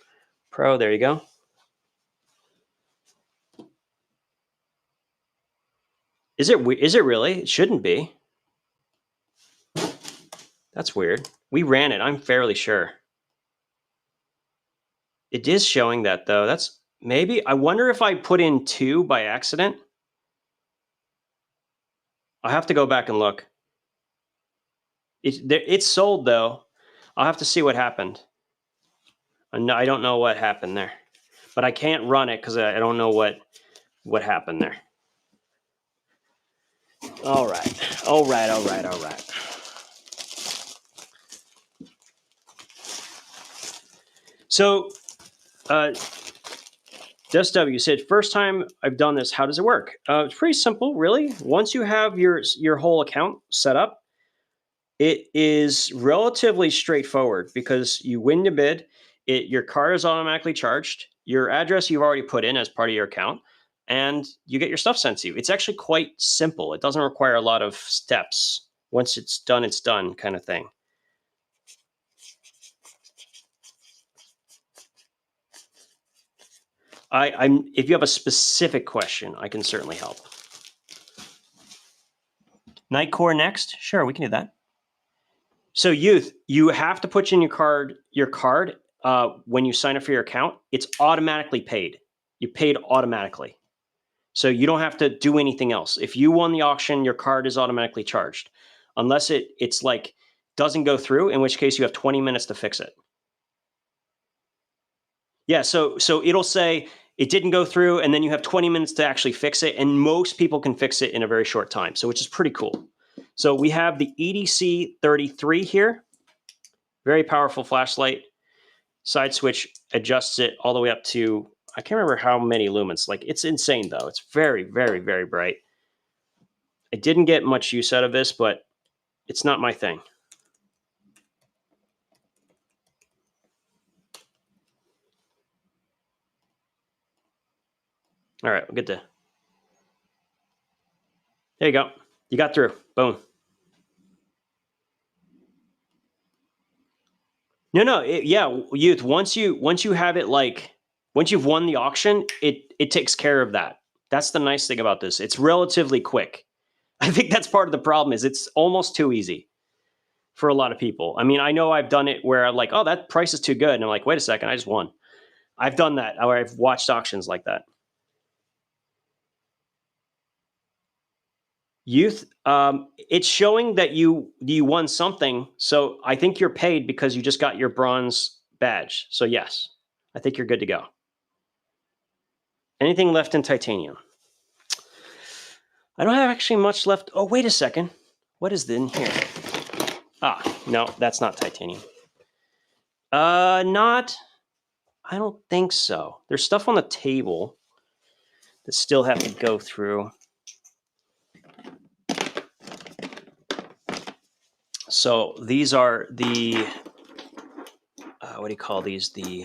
Pro. There you go. Is it really? It shouldn't be. That's weird. We ran it. I'm fairly sure. It is showing that though. That's maybe. I wonder if I put in 2 by accident. I have to go back and look. It's sold though. I'll have to see what happened. I don't know what happened there, but I can't run it because I don't know what happened there. All right. So, Just W said, first time I've done this, how does it work? It's pretty simple, really. Once you have your whole account set up, it is relatively straightforward because you win the bid, your card is automatically charged, your address you've already put in as part of your account, and you get your stuff sent to you. It's actually quite simple. It doesn't require a lot of steps. Once it's done kind of thing. If you have a specific question, I can certainly help. Nitecore next? Sure, we can do that. So youth, you have to put in your card when you sign up for your account. It's automatically paid. You paid automatically. So you don't have to do anything else. If you won the auction, your card is automatically charged. Unless it's like doesn't go through, in which case you have 20 minutes to fix it. Yeah, so it'll say it didn't go through, and then you have 20 minutes to actually fix it, and most people can fix it in a very short time, so which is pretty cool. So we have the EDC33 here, very powerful flashlight. Side switch adjusts it all the way up to, I can't remember how many lumens. Like, it's insane though. It's very, very, very bright. I didn't get much use out of this, but it's not my thing. All right, we'll get to. There you go. You got through. Boom. No, yeah, youth. Once you have it, like once you've won the auction, it takes care of that. That's the nice thing about this. It's relatively quick. I think that's part of the problem is it's almost too easy for a lot of people. I mean, I know I've done it where I'm like, oh, that price is too good, and I'm like, wait a second, I just won. I've done that, or I've watched auctions like that. Youth, it's showing that you won something, so I think you're paid because you just got your bronze badge. So yes, I think you're good to go. Anything left in titanium? I don't have actually much left. Oh, wait a second. What is in here? Ah, no, that's not titanium. I don't think so. There's stuff on the table that still have to go through. So these are the, what do you call these? The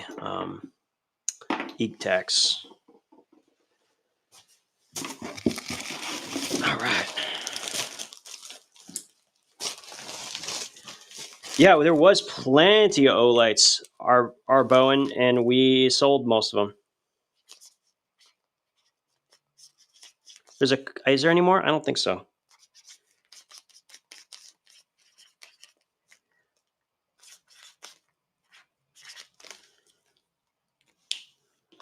EGTECs. All right. Yeah, there was plenty of Olights, our Bowen, and we sold most of them. Is there any more? I don't think so.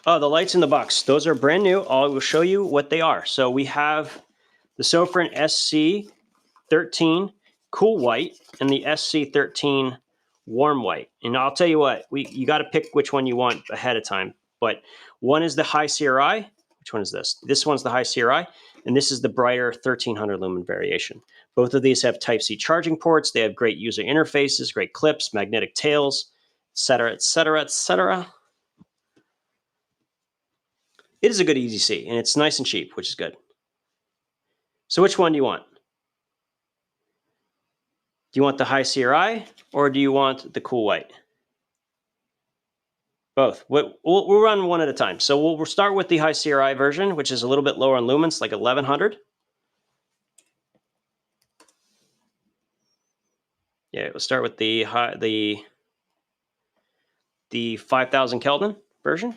Oh, the lights in the box. Those are brand new. I will show you what they are. So we have the Sofrin SC13 Cool White and the SC13 Warm White. And I'll tell you what, you got to pick which one you want ahead of time. But one is the high CRI. Which one is this? This one's the high CRI, and this is the brighter 1300 lumen variation. Both of these have Type-C charging ports. They have great user interfaces, great clips, magnetic tails, etc., etc., etc. It is a good EDC, and it's nice and cheap, which is good. So which one do you want? Do you want the high CRI or do you want the cool white? Both. We'll run one at a time. So we'll start with the high CRI version, which is a little bit lower on lumens, like 1100. Yeah, we'll start with the 5000 Kelvin version.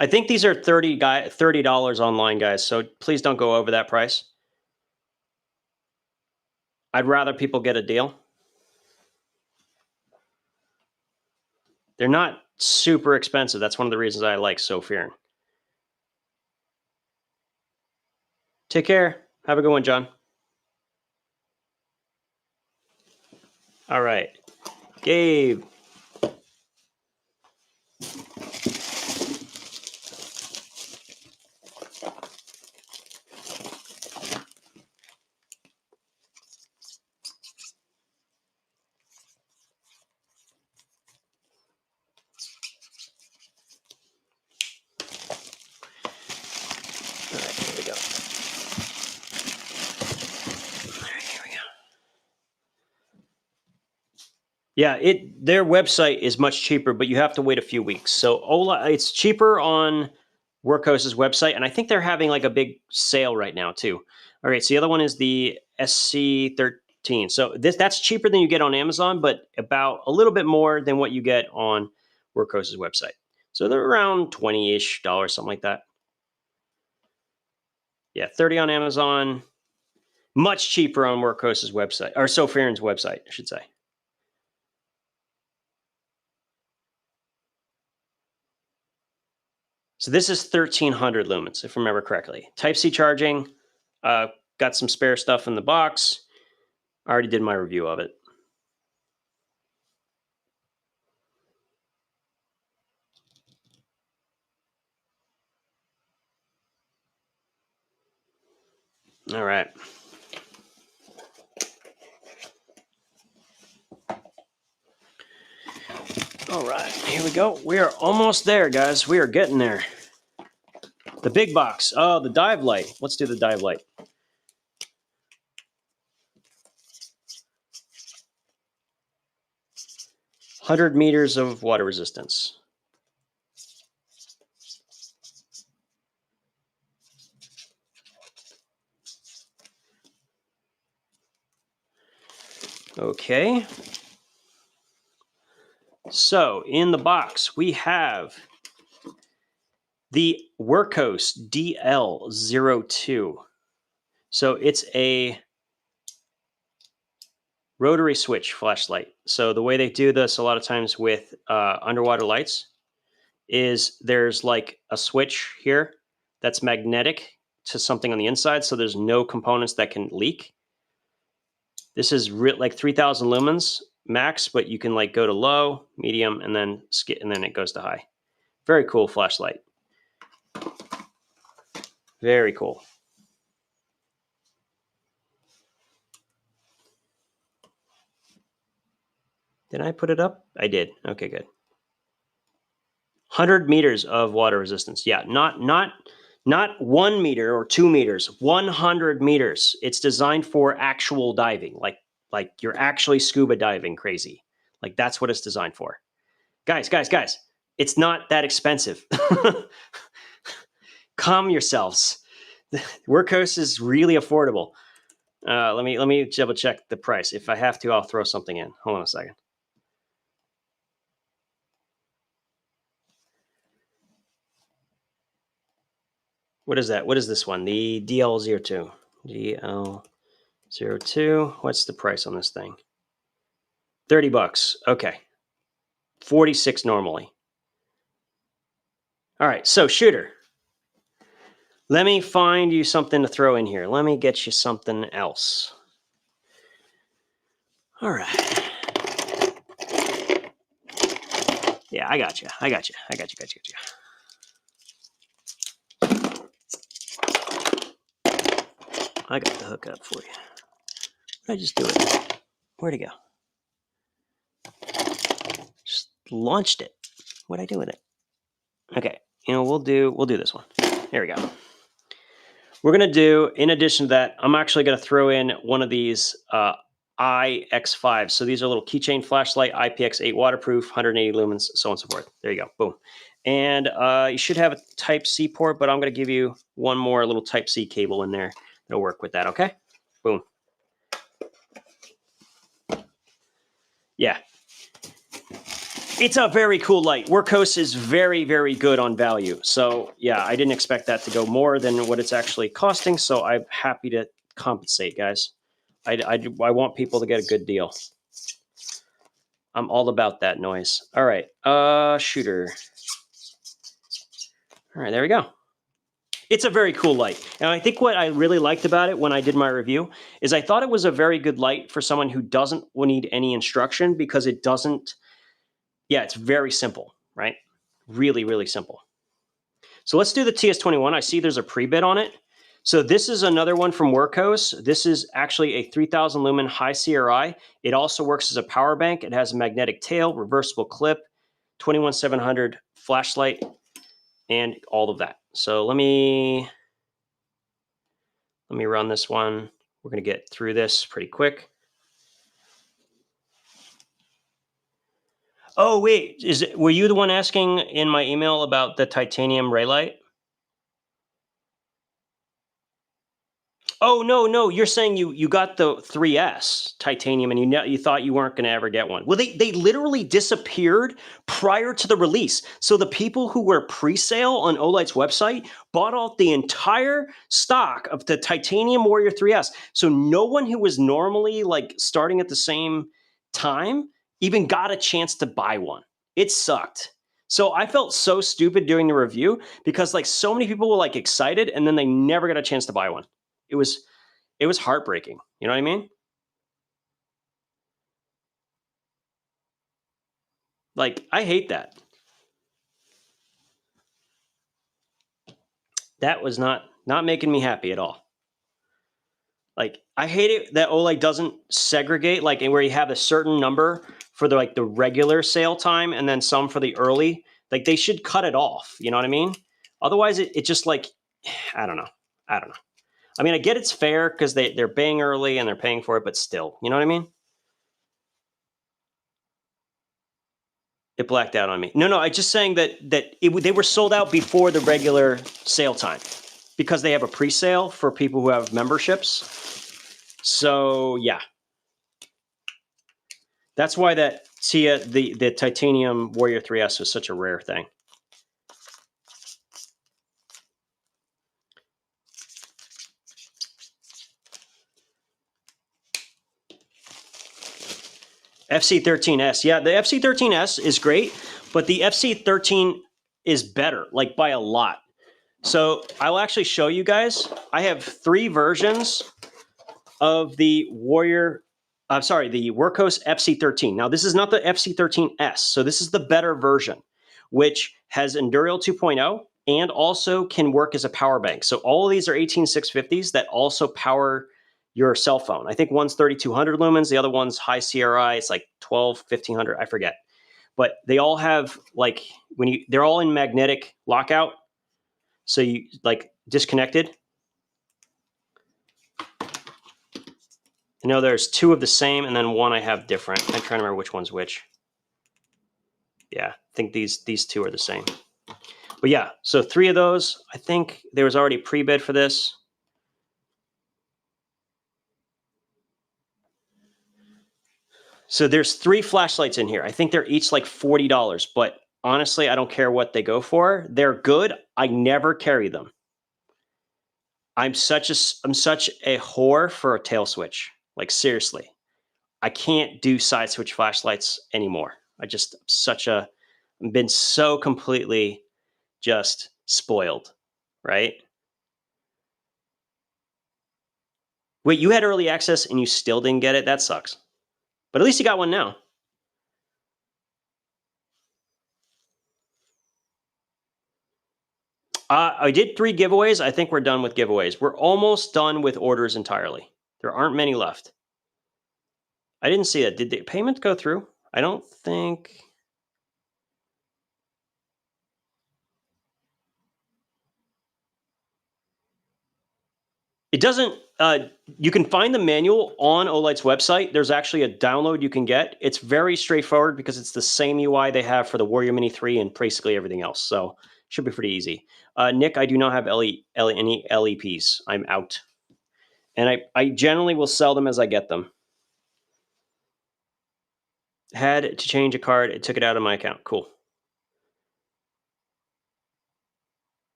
I think these are $30 online, guys, so please don't go over that price. I'd rather people get a deal. They're not super expensive. That's one of the reasons I like Sophirin. Take care. Have a good one, John. All right. Gabe. Yeah, their website is much cheaper, but you have to wait a few weeks. So it's cheaper on Wurkkos' website, and I think they're having like a big sale right now too. All right, so the other one is the SC13. So that's cheaper than you get on Amazon, but about a little bit more than what you get on Wurkkos' website. So they're around $20-ish, something like that. Yeah, 30 on Amazon, much cheaper on Wurkkos' website, or Sophirin's website, I should say. So this is 1300 lumens, if I remember correctly. Type-C charging, got some spare stuff in the box. I already did my review of it. All right. All right, here we go. We are almost there, guys. We are getting there. The big box. Oh, the dive light. Let's do the dive light. $100 meters of water resistance. Okay. So in the box, we have the Wurkkos DL02. So it's a rotary switch flashlight. So the way they do this a lot of times with underwater lights is there's like a switch here that's magnetic to something on the inside. So there's no components that can leak. This is like 3000 lumens max, but you can like go to low, medium, and then it goes to high. Very cool flashlight. Very cool. Did I put it up? I did. Okay, good. 100 meters of water resistance. Yeah, not 1 meter or 2 meters, 100 meters. It's designed for actual diving, like you're actually scuba diving crazy. Like that's what it's designed for. Guys, it's not that expensive. Calm yourselves. Wurkkos is really affordable. Let me double check the price. If I have to, I'll throw something in. Hold on a second. What is that? What is this one? The DL02. DL02. What's the price on this thing? $30. Okay. 46 normally. All right. So shooter. Let me find you something to throw in here. Let me get you something else. All right. Yeah, I got you. I got you. I got the hookup for you. I just do it? Where'd it go? Just launched it. What'd I do with it? Okay, you know, we'll do this one. There we go. We're gonna do, in addition to that, I'm actually gonna throw in one of these IX5. So these are little keychain flashlight, IPX8 waterproof, 180 lumens, so on and so forth. There you go, boom. And you should have a Type-C port, but I'm gonna give you one more little Type-C cable in there that'll work with that, okay? Boom. Yeah. It's a very cool light. Wurkkos is very, very good on value. So yeah, I didn't expect that to go more than what it's actually costing. So I'm happy to compensate, guys. I want people to get a good deal. I'm all about that noise. All right, shooter. All right, there we go. It's a very cool light. And I think what I really liked about it when I did my review is I thought it was a very good light for someone who doesn't need any instruction, because it doesn't, yeah, it's very simple, right? Really, really simple. So let's do the TS21. I see there's a pre-bid on it. So this is another one from Wurkkos. This is actually a 3000 lumen high CRI. It also works as a power bank. It has a magnetic tail, reversible clip, 21700 flashlight, and all of that. So let me run this one. We're going to get through this pretty quick. Oh, wait, were you the one asking in my email about the titanium Reylight? Oh, no, you're saying you got the 3S titanium and you thought you weren't going to ever get one. Well, they literally disappeared prior to the release. So the people who were pre-sale on Olight's website bought out the entire stock of the titanium Warrior 3S. So no one who was normally like starting at the same time even got a chance to buy one. It sucked. So I felt so stupid doing the review because like so many people were like excited and then they never got a chance to buy one. It was heartbreaking. You know what I mean? Like, I hate that. That was not making me happy at all. Like, I hate it that Olight doesn't segregate, like, where you have a certain number for the regular sale time and then some for the early. Like, they should cut it off. You know what I mean? Otherwise, it just like, I don't know. I mean, I get it's fair because they're paying early and they're paying for it, but still, you know what I mean? It blacked out on me. No, I'm just saying that they were sold out before the regular sale time because they have a pre-sale for people who have memberships. So yeah, that's why that the titanium Warrior 3S was such a rare thing. FC13S. Yeah, the FC13S is great, but the FC13 is better, like by a lot. So I'll actually show you guys. I have 3 versions of the the Wurkkos FC13. Now, this is not the FC13S, so this is the better version, which has Endurial 2.0 and also can work as a power bank. So all of these are 18650s that also power your cell phone. I think one's 3200 lumens, the other one's high CRI. It's like 1500, I forget. But they all have like they're all in magnetic lockout. So you like disconnected. I know there's 2 of the same and then 1 I have different. I'm trying to remember which one's which. Yeah, I think these 2 are the same. But yeah, so 3 of those. I think there was already pre-bid for this. So there's 3 flashlights in here. I think they're each like $40, but honestly, I don't care what they go for. They're good. I never carry them. I'm such a whore for a tail switch. Like seriously, I can't do side switch flashlights anymore. I've been so completely just spoiled, right? Wait, you had early access and you still didn't get it? That sucks. But at least you got one now. I did 3 giveaways. I think we're done with giveaways. We're almost done with orders entirely. There aren't many left. I didn't see it. Did the payment go through? I don't think. It doesn't, you can find the manual on Olight's website. There's actually a download you can get. It's very straightforward because it's the same UI they have for the Warrior Mini 3 and basically everything else. So it should be pretty easy. Nick, I do not have any LEPs. I'm out. And I generally will sell them as I get them. Had to change a card. It took it out of my account. Cool.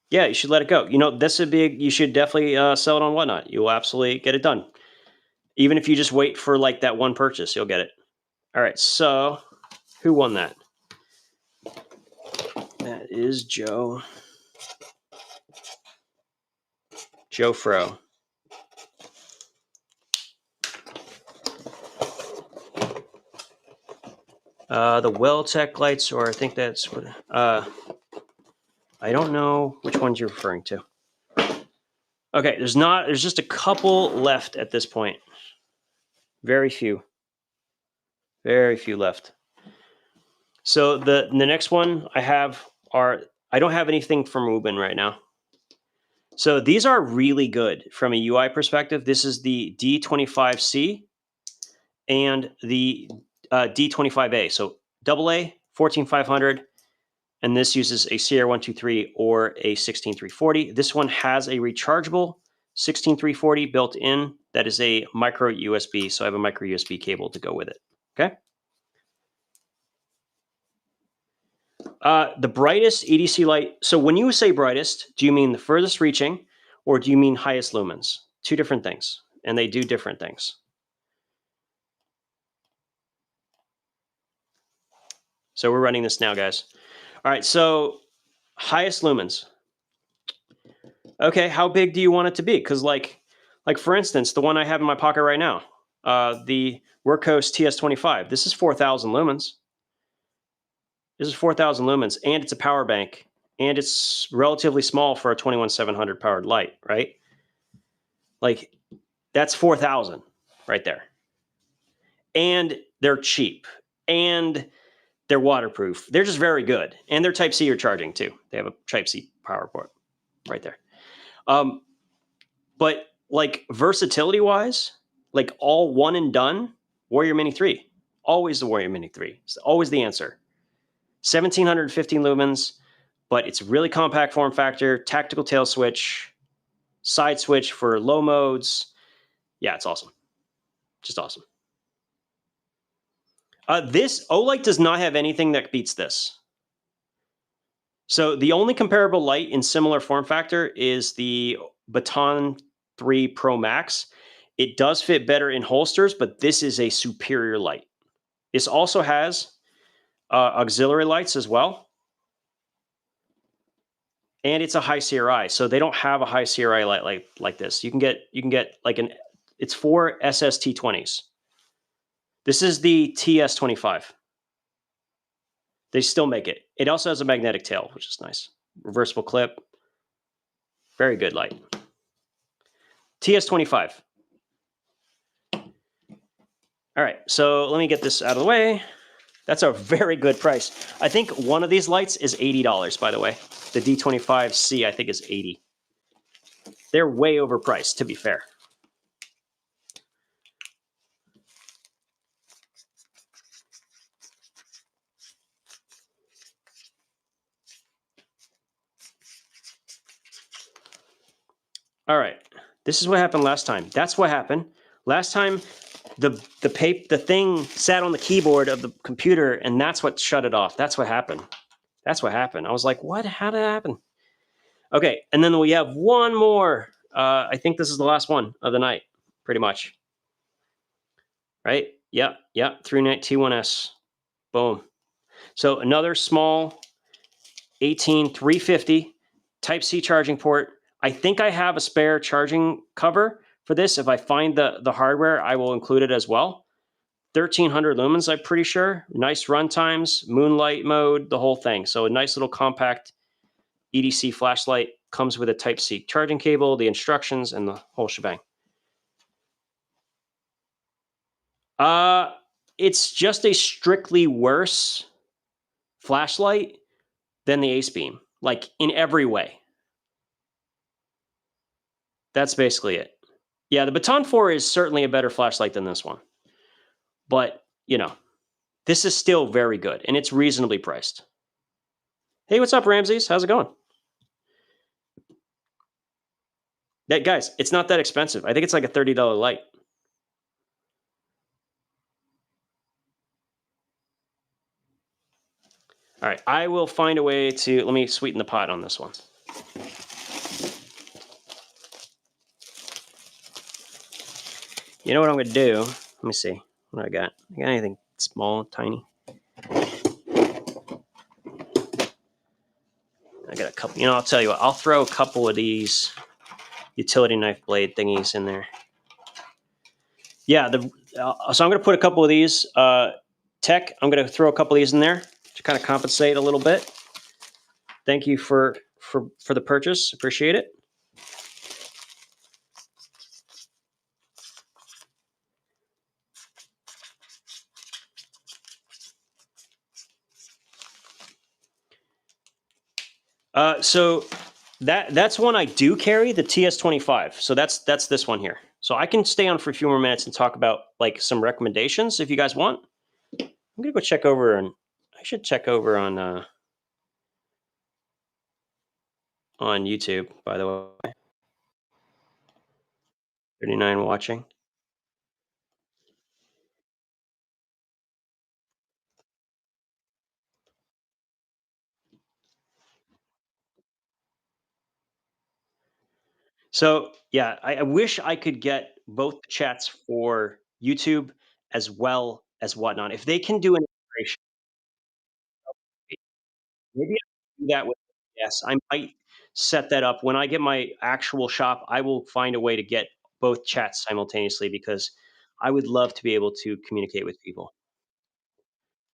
Yeah, you should let it go. You know, this would be, you should definitely sell it on Whatnot. You will absolutely get it done. Even if you just wait for like that one purchase, you'll get it. All right, so who won that? That is Joe. Joe Fro. The Welltech lights, or I think that's what, I don't know which ones you're referring to. Okay, there's just a couple left at this point. Very few left. So the next one I have are, I don't have anything from Ruben right now. So these are really good from a UI perspective. This is the D25C and the D25A. So AA, 14500, and this uses a CR123 or a 16340. This one has a rechargeable 16340 built in. That is a micro USB, so I have a micro USB cable to go with it. Okay. The brightest EDC light. So when you say brightest, do you mean the furthest reaching, or do you mean highest lumens? Two different things, and they do different things. So we're running this now, guys. All right, so highest lumens. Okay, how big do you want it to be? Because like for instance, the one I have in my pocket right now, the Wurkkos TS25. This is 4,000 lumens. This is 4,000 lumens, and it's a power bank, and it's relatively small for a 21700 powered light, right? Like, that's 4,000 right there. And they're cheap, and they're waterproof. They're just very good, and they're Type-C or charging too. They have a Type-C power port right there. But like versatility-wise, like all one and done, Warrior Mini 3. Always the Warrior Mini 3. It's always the answer. 1,715 lumens, but it's really compact form factor, tactical tail switch, side switch for low modes. Yeah, it's awesome. Just awesome. This Olight does not have anything that beats this. So the only comparable light in similar form factor is the Baton 3 Pro Max. It does fit better in holsters, but this is a superior light. This also has auxiliary lights as well. And it's a high CRI, so they don't have a high CRI light like this. You can get like it's 4 SST20s. This is the TS25. They still make it. It also has a magnetic tail, which is nice. Reversible clip. Very good light. TS25. All right, so let me get this out of the way. That's a very good price. I think one of these lights is $80, by the way. The D25C, I think, is $80. They're way overpriced, to be fair. All right, this is what happened last time. That's what happened. Last time, the thing sat on the keyboard of the computer, and that's what shut it off. That's what happened. That's what happened. I was like, what? How did that happen? Okay, and then we have one more. I think this is the last one of the night, pretty much. Right? Yep, ThruNite T1S. Boom. So another small 18350 Type-C charging port. I think I have a spare charging cover for this. If I find the hardware, I will include it as well. 1,300 lumens, I'm pretty sure. Nice run times, moonlight mode, the whole thing. So a nice little compact EDC flashlight, comes with a Type-C charging cable, the instructions, and the whole shebang. It's just a strictly worse flashlight than the Acebeam, like in every way. That's basically it. Yeah, the Baton 4 is certainly a better flashlight than this one. But, you know, this is still very good, and it's reasonably priced. Hey, what's up, Ramses? How's it going? That, guys, it's not that expensive. I think it's like a $30 light. All right, I will find a way to, let me sweeten the pot on this one. You know what I'm going to do? Let me see. What do I got? I got anything small, tiny? I got a couple. You know, I'll tell you what. I'll throw a couple of these utility knife blade thingies in there. Yeah, so I'm going to put a couple of these tech. I'm going to throw a couple of these in there to kind of compensate a little bit. Thank you for the purchase. Appreciate it. So that's one I do carry, the TS25. So that's this one here. So I can stay on for a few more minutes and talk about like some recommendations if you guys want. I'm gonna go check over, and I should check over on YouTube, by the way. 39 watching. So yeah, I wish I could get both chats for YouTube as well as whatnot. If they can do an integration, maybe I can do that with, yes, I might set that up. When I get my actual shop, I will find a way to get both chats simultaneously because I would love to be able to communicate with people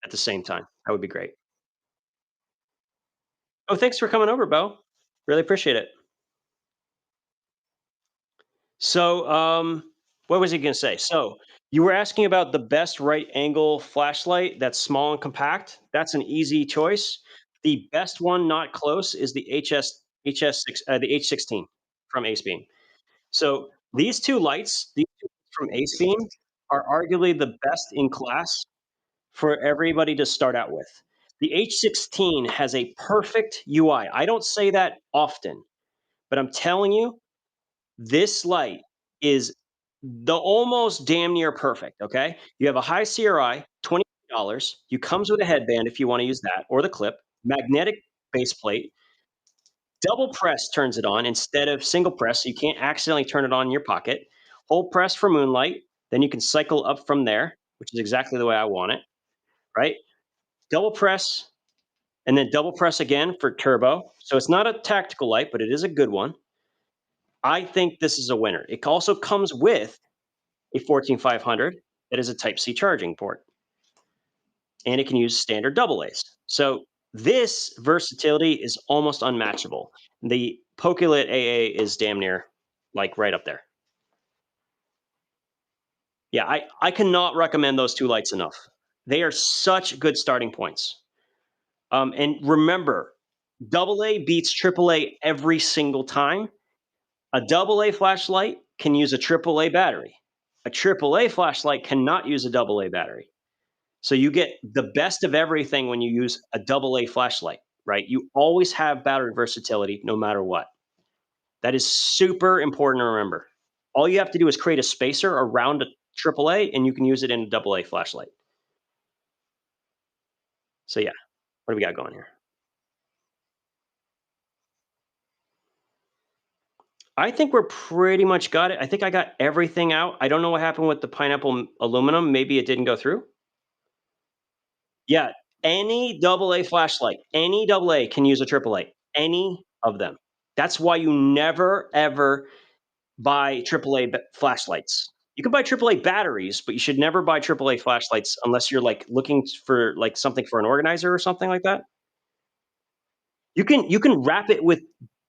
at the same time. That would be great. Oh, thanks for coming over, Bo. Really appreciate it. So, what was he going to say? So, you were asking about the best right angle flashlight that's small and compact. That's an easy choice. The best one, not close, is the the H16 from Acebeam. So, these two lights, these two from Acebeam, are arguably the best in class for everybody to start out with. The H16 has a perfect UI. I don't say that often, but I'm telling you, this light is the almost damn near perfect, okay? You have a high CRI, $20. You comes with a headband if you want to use that, or the clip, magnetic base plate, double press turns it on instead of single press, so you can't accidentally turn it on in your pocket. Hold press for moonlight, then you can cycle up from there, which is exactly the way I want it, right? Double press, and then double press again for turbo. So it's not a tactical light, but it is a good one. I think this is a winner. It also comes with a 14500 that is a Type-C charging port, and it can use standard double A's. So this versatility is almost unmatchable. The Pokelit AA is damn near like right up there. Yeah, I cannot recommend those two lights enough. They are such good starting points. And remember, double A beats triple A every single time. A double A flashlight can use a triple A battery. A triple A flashlight cannot use a double A battery. So you get the best of everything when you use a double A flashlight, right? You always have battery versatility no matter what. That is super important to remember. All you have to do is create a spacer around a triple A and you can use it in a double A flashlight. So yeah, what do we got going here? I think we're pretty much got it. I think I got everything out. I don't know what happened with the pineapple aluminum. Maybe it didn't go through. Yeah, any double A flashlight, any double A can use a triple A, any of them. That's why you never ever buy AAA flashlights. You can buy AAA batteries, but you should never buy AAA flashlights unless you're like looking for like something for an organizer or something like that. You can wrap it with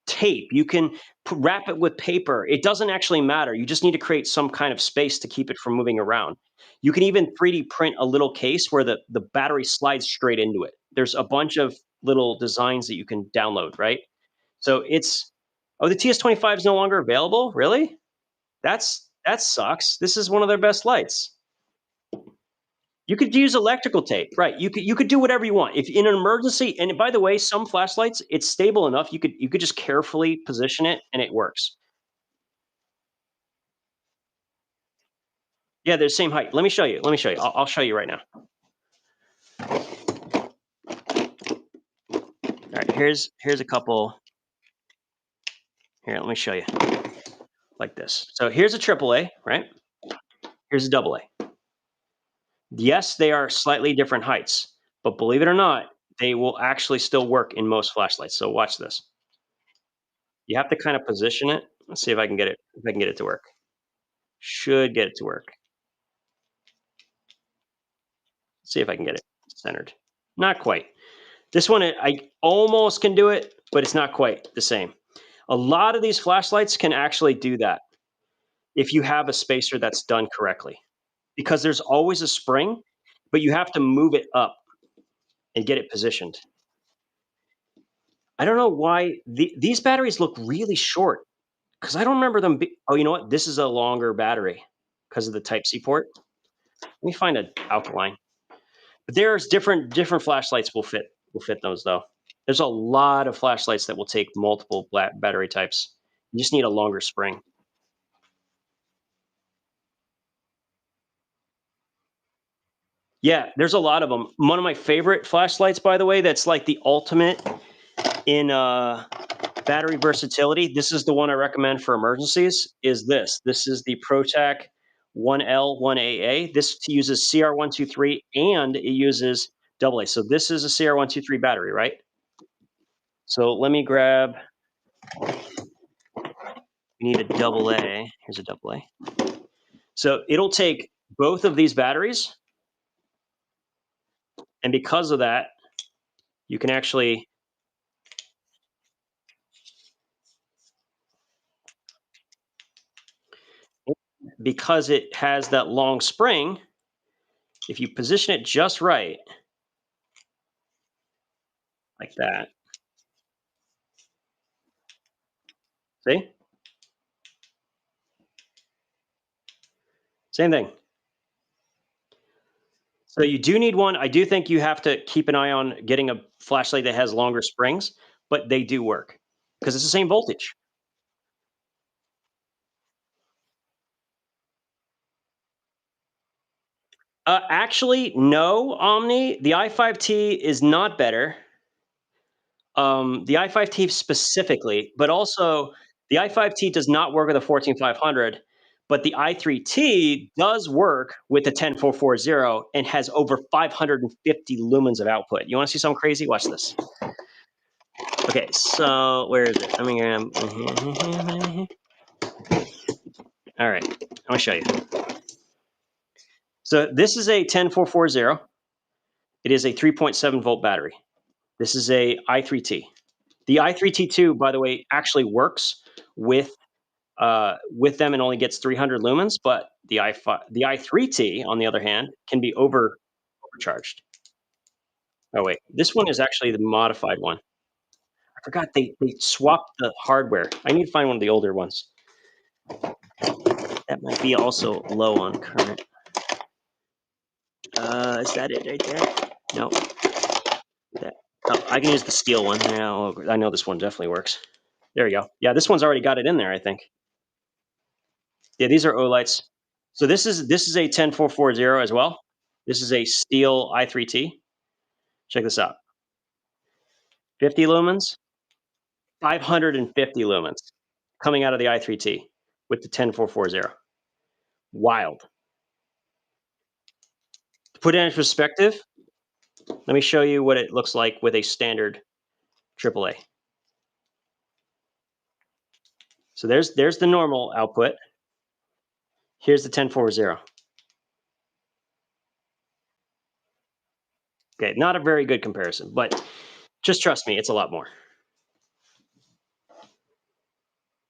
tape. You can wrap it with paper. It doesn't actually matter. You just need to create some kind of space to keep it from moving around. You can even 3D print a little case where the battery slides straight into it. There's a bunch of little designs that you can download, right? So it's, oh, the TS25 is no longer available? Really? That sucks. This is one of their best lights. You could use electrical tape, right? You could do whatever you want. If in an emergency, and by the way, some flashlights, it's stable enough. You could just carefully position it and it works. Yeah, they're the same height. Let me show you. Let me show you. I'll show you right now. All right, here's a couple. Here, let me show you. Like this. So here's a AAA, right? Here's a AA. Yes, they are slightly different heights, but believe it or not, they will actually still work in most flashlights. So watch this. You have to kind of position it. Let's see if I can get it. If I can get it to work. Should get it to work. See if I can get it centered. Not quite. This one, I almost can do it, but it's not quite the same. A lot of these flashlights can actually do that if you have a spacer that's done correctly, because there's always a spring, but you have to move it up and get it positioned. I don't know why these batteries look really short, because I don't remember them. Oh, you know what? This is a longer battery because of the Type-C port. Let me find an alkaline. But there's different flashlights will fit those though. There's a lot of flashlights that will take multiple battery types. You just need a longer spring. Yeah, there's a lot of them. One of my favorite flashlights, by the way, that's like the ultimate in battery versatility. This is the one I recommend for emergencies. Is this? This is the ProTac 1L 1AA. This uses CR123 and it uses AA. So this is a CR123 battery, right? So let me grab. We need a AA. Here's a AA. So it'll take both of these batteries, and because of that, you can actually because it has that long spring, if you position it just right, like that, see? Same thing. So you do need one. I do think you have to keep an eye on getting a flashlight that has longer springs, but they do work because it's the same voltage. Actually, no, Omni. The i5T is not better. The i5T specifically, but also the i5T does not work with a 14500, but the i3T does work with the 10440 and has over 550 lumens of output. You want to see something crazy? Watch this. Okay, so where is it? I mean, all right, I'm gonna show you. So this is a 10440. It is a 3.7 volt battery. This is a i3T. The i3T2, by the way, actually works with them and only gets 300 lumens, but the i3T, on the other hand, can be overcharged. Oh wait, this one is actually the modified one. I forgot they swapped the hardware. I need to find one of the older ones. That might be also low on current. Is that it right there? No. That, oh, I can use the steel one. Yeah, I know this one definitely works. There we go. Yeah, this one's already got it in there, I think. Yeah, these are Olights. So this is a 10440 as well. This is a steel i3T. Check this out. 50 lumens, 550 lumens coming out of the i3T with the 10440. Wild. To put it in perspective, let me show you what it looks like with a standard AAA. So there's the normal output. Here's the 10440. Okay, not a very good comparison, but just trust me, it's a lot more.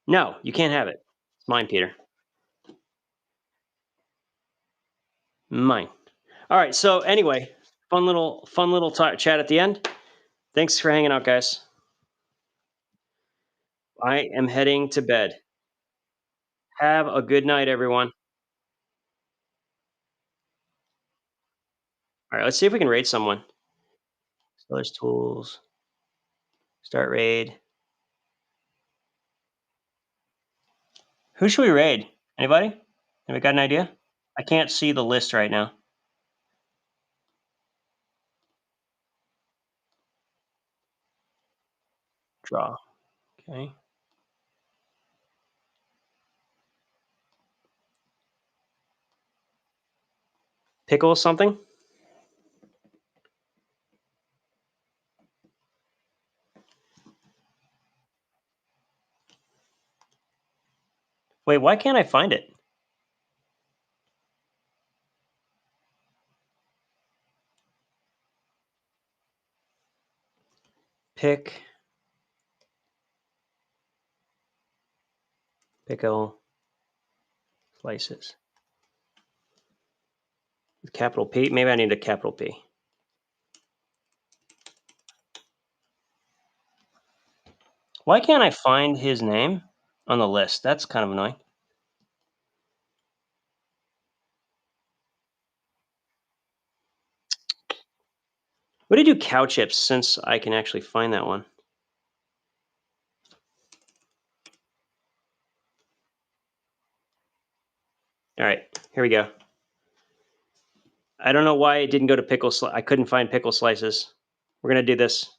No, you can't have it. It's mine, Peter. Mine. All right. So anyway, fun little chat at the end. Thanks for hanging out, guys. I am heading to bed. Have a good night, everyone. All right. Let's see if we can raid someone. Sellers tools. Start raid. Who should we raid? Anybody? Have we got an idea? I can't see the list right now. Draw. Okay. Pickle something? Wait, why can't I find it? Pickle slices. With capital P? Maybe I need a capital P. Why can't I find his name on the list? That's kind of annoying. What do you do cow chips since I can actually find that one? All right, here we go. I don't know why it didn't go to pickle. I couldn't find pickle slices. We're going to do this.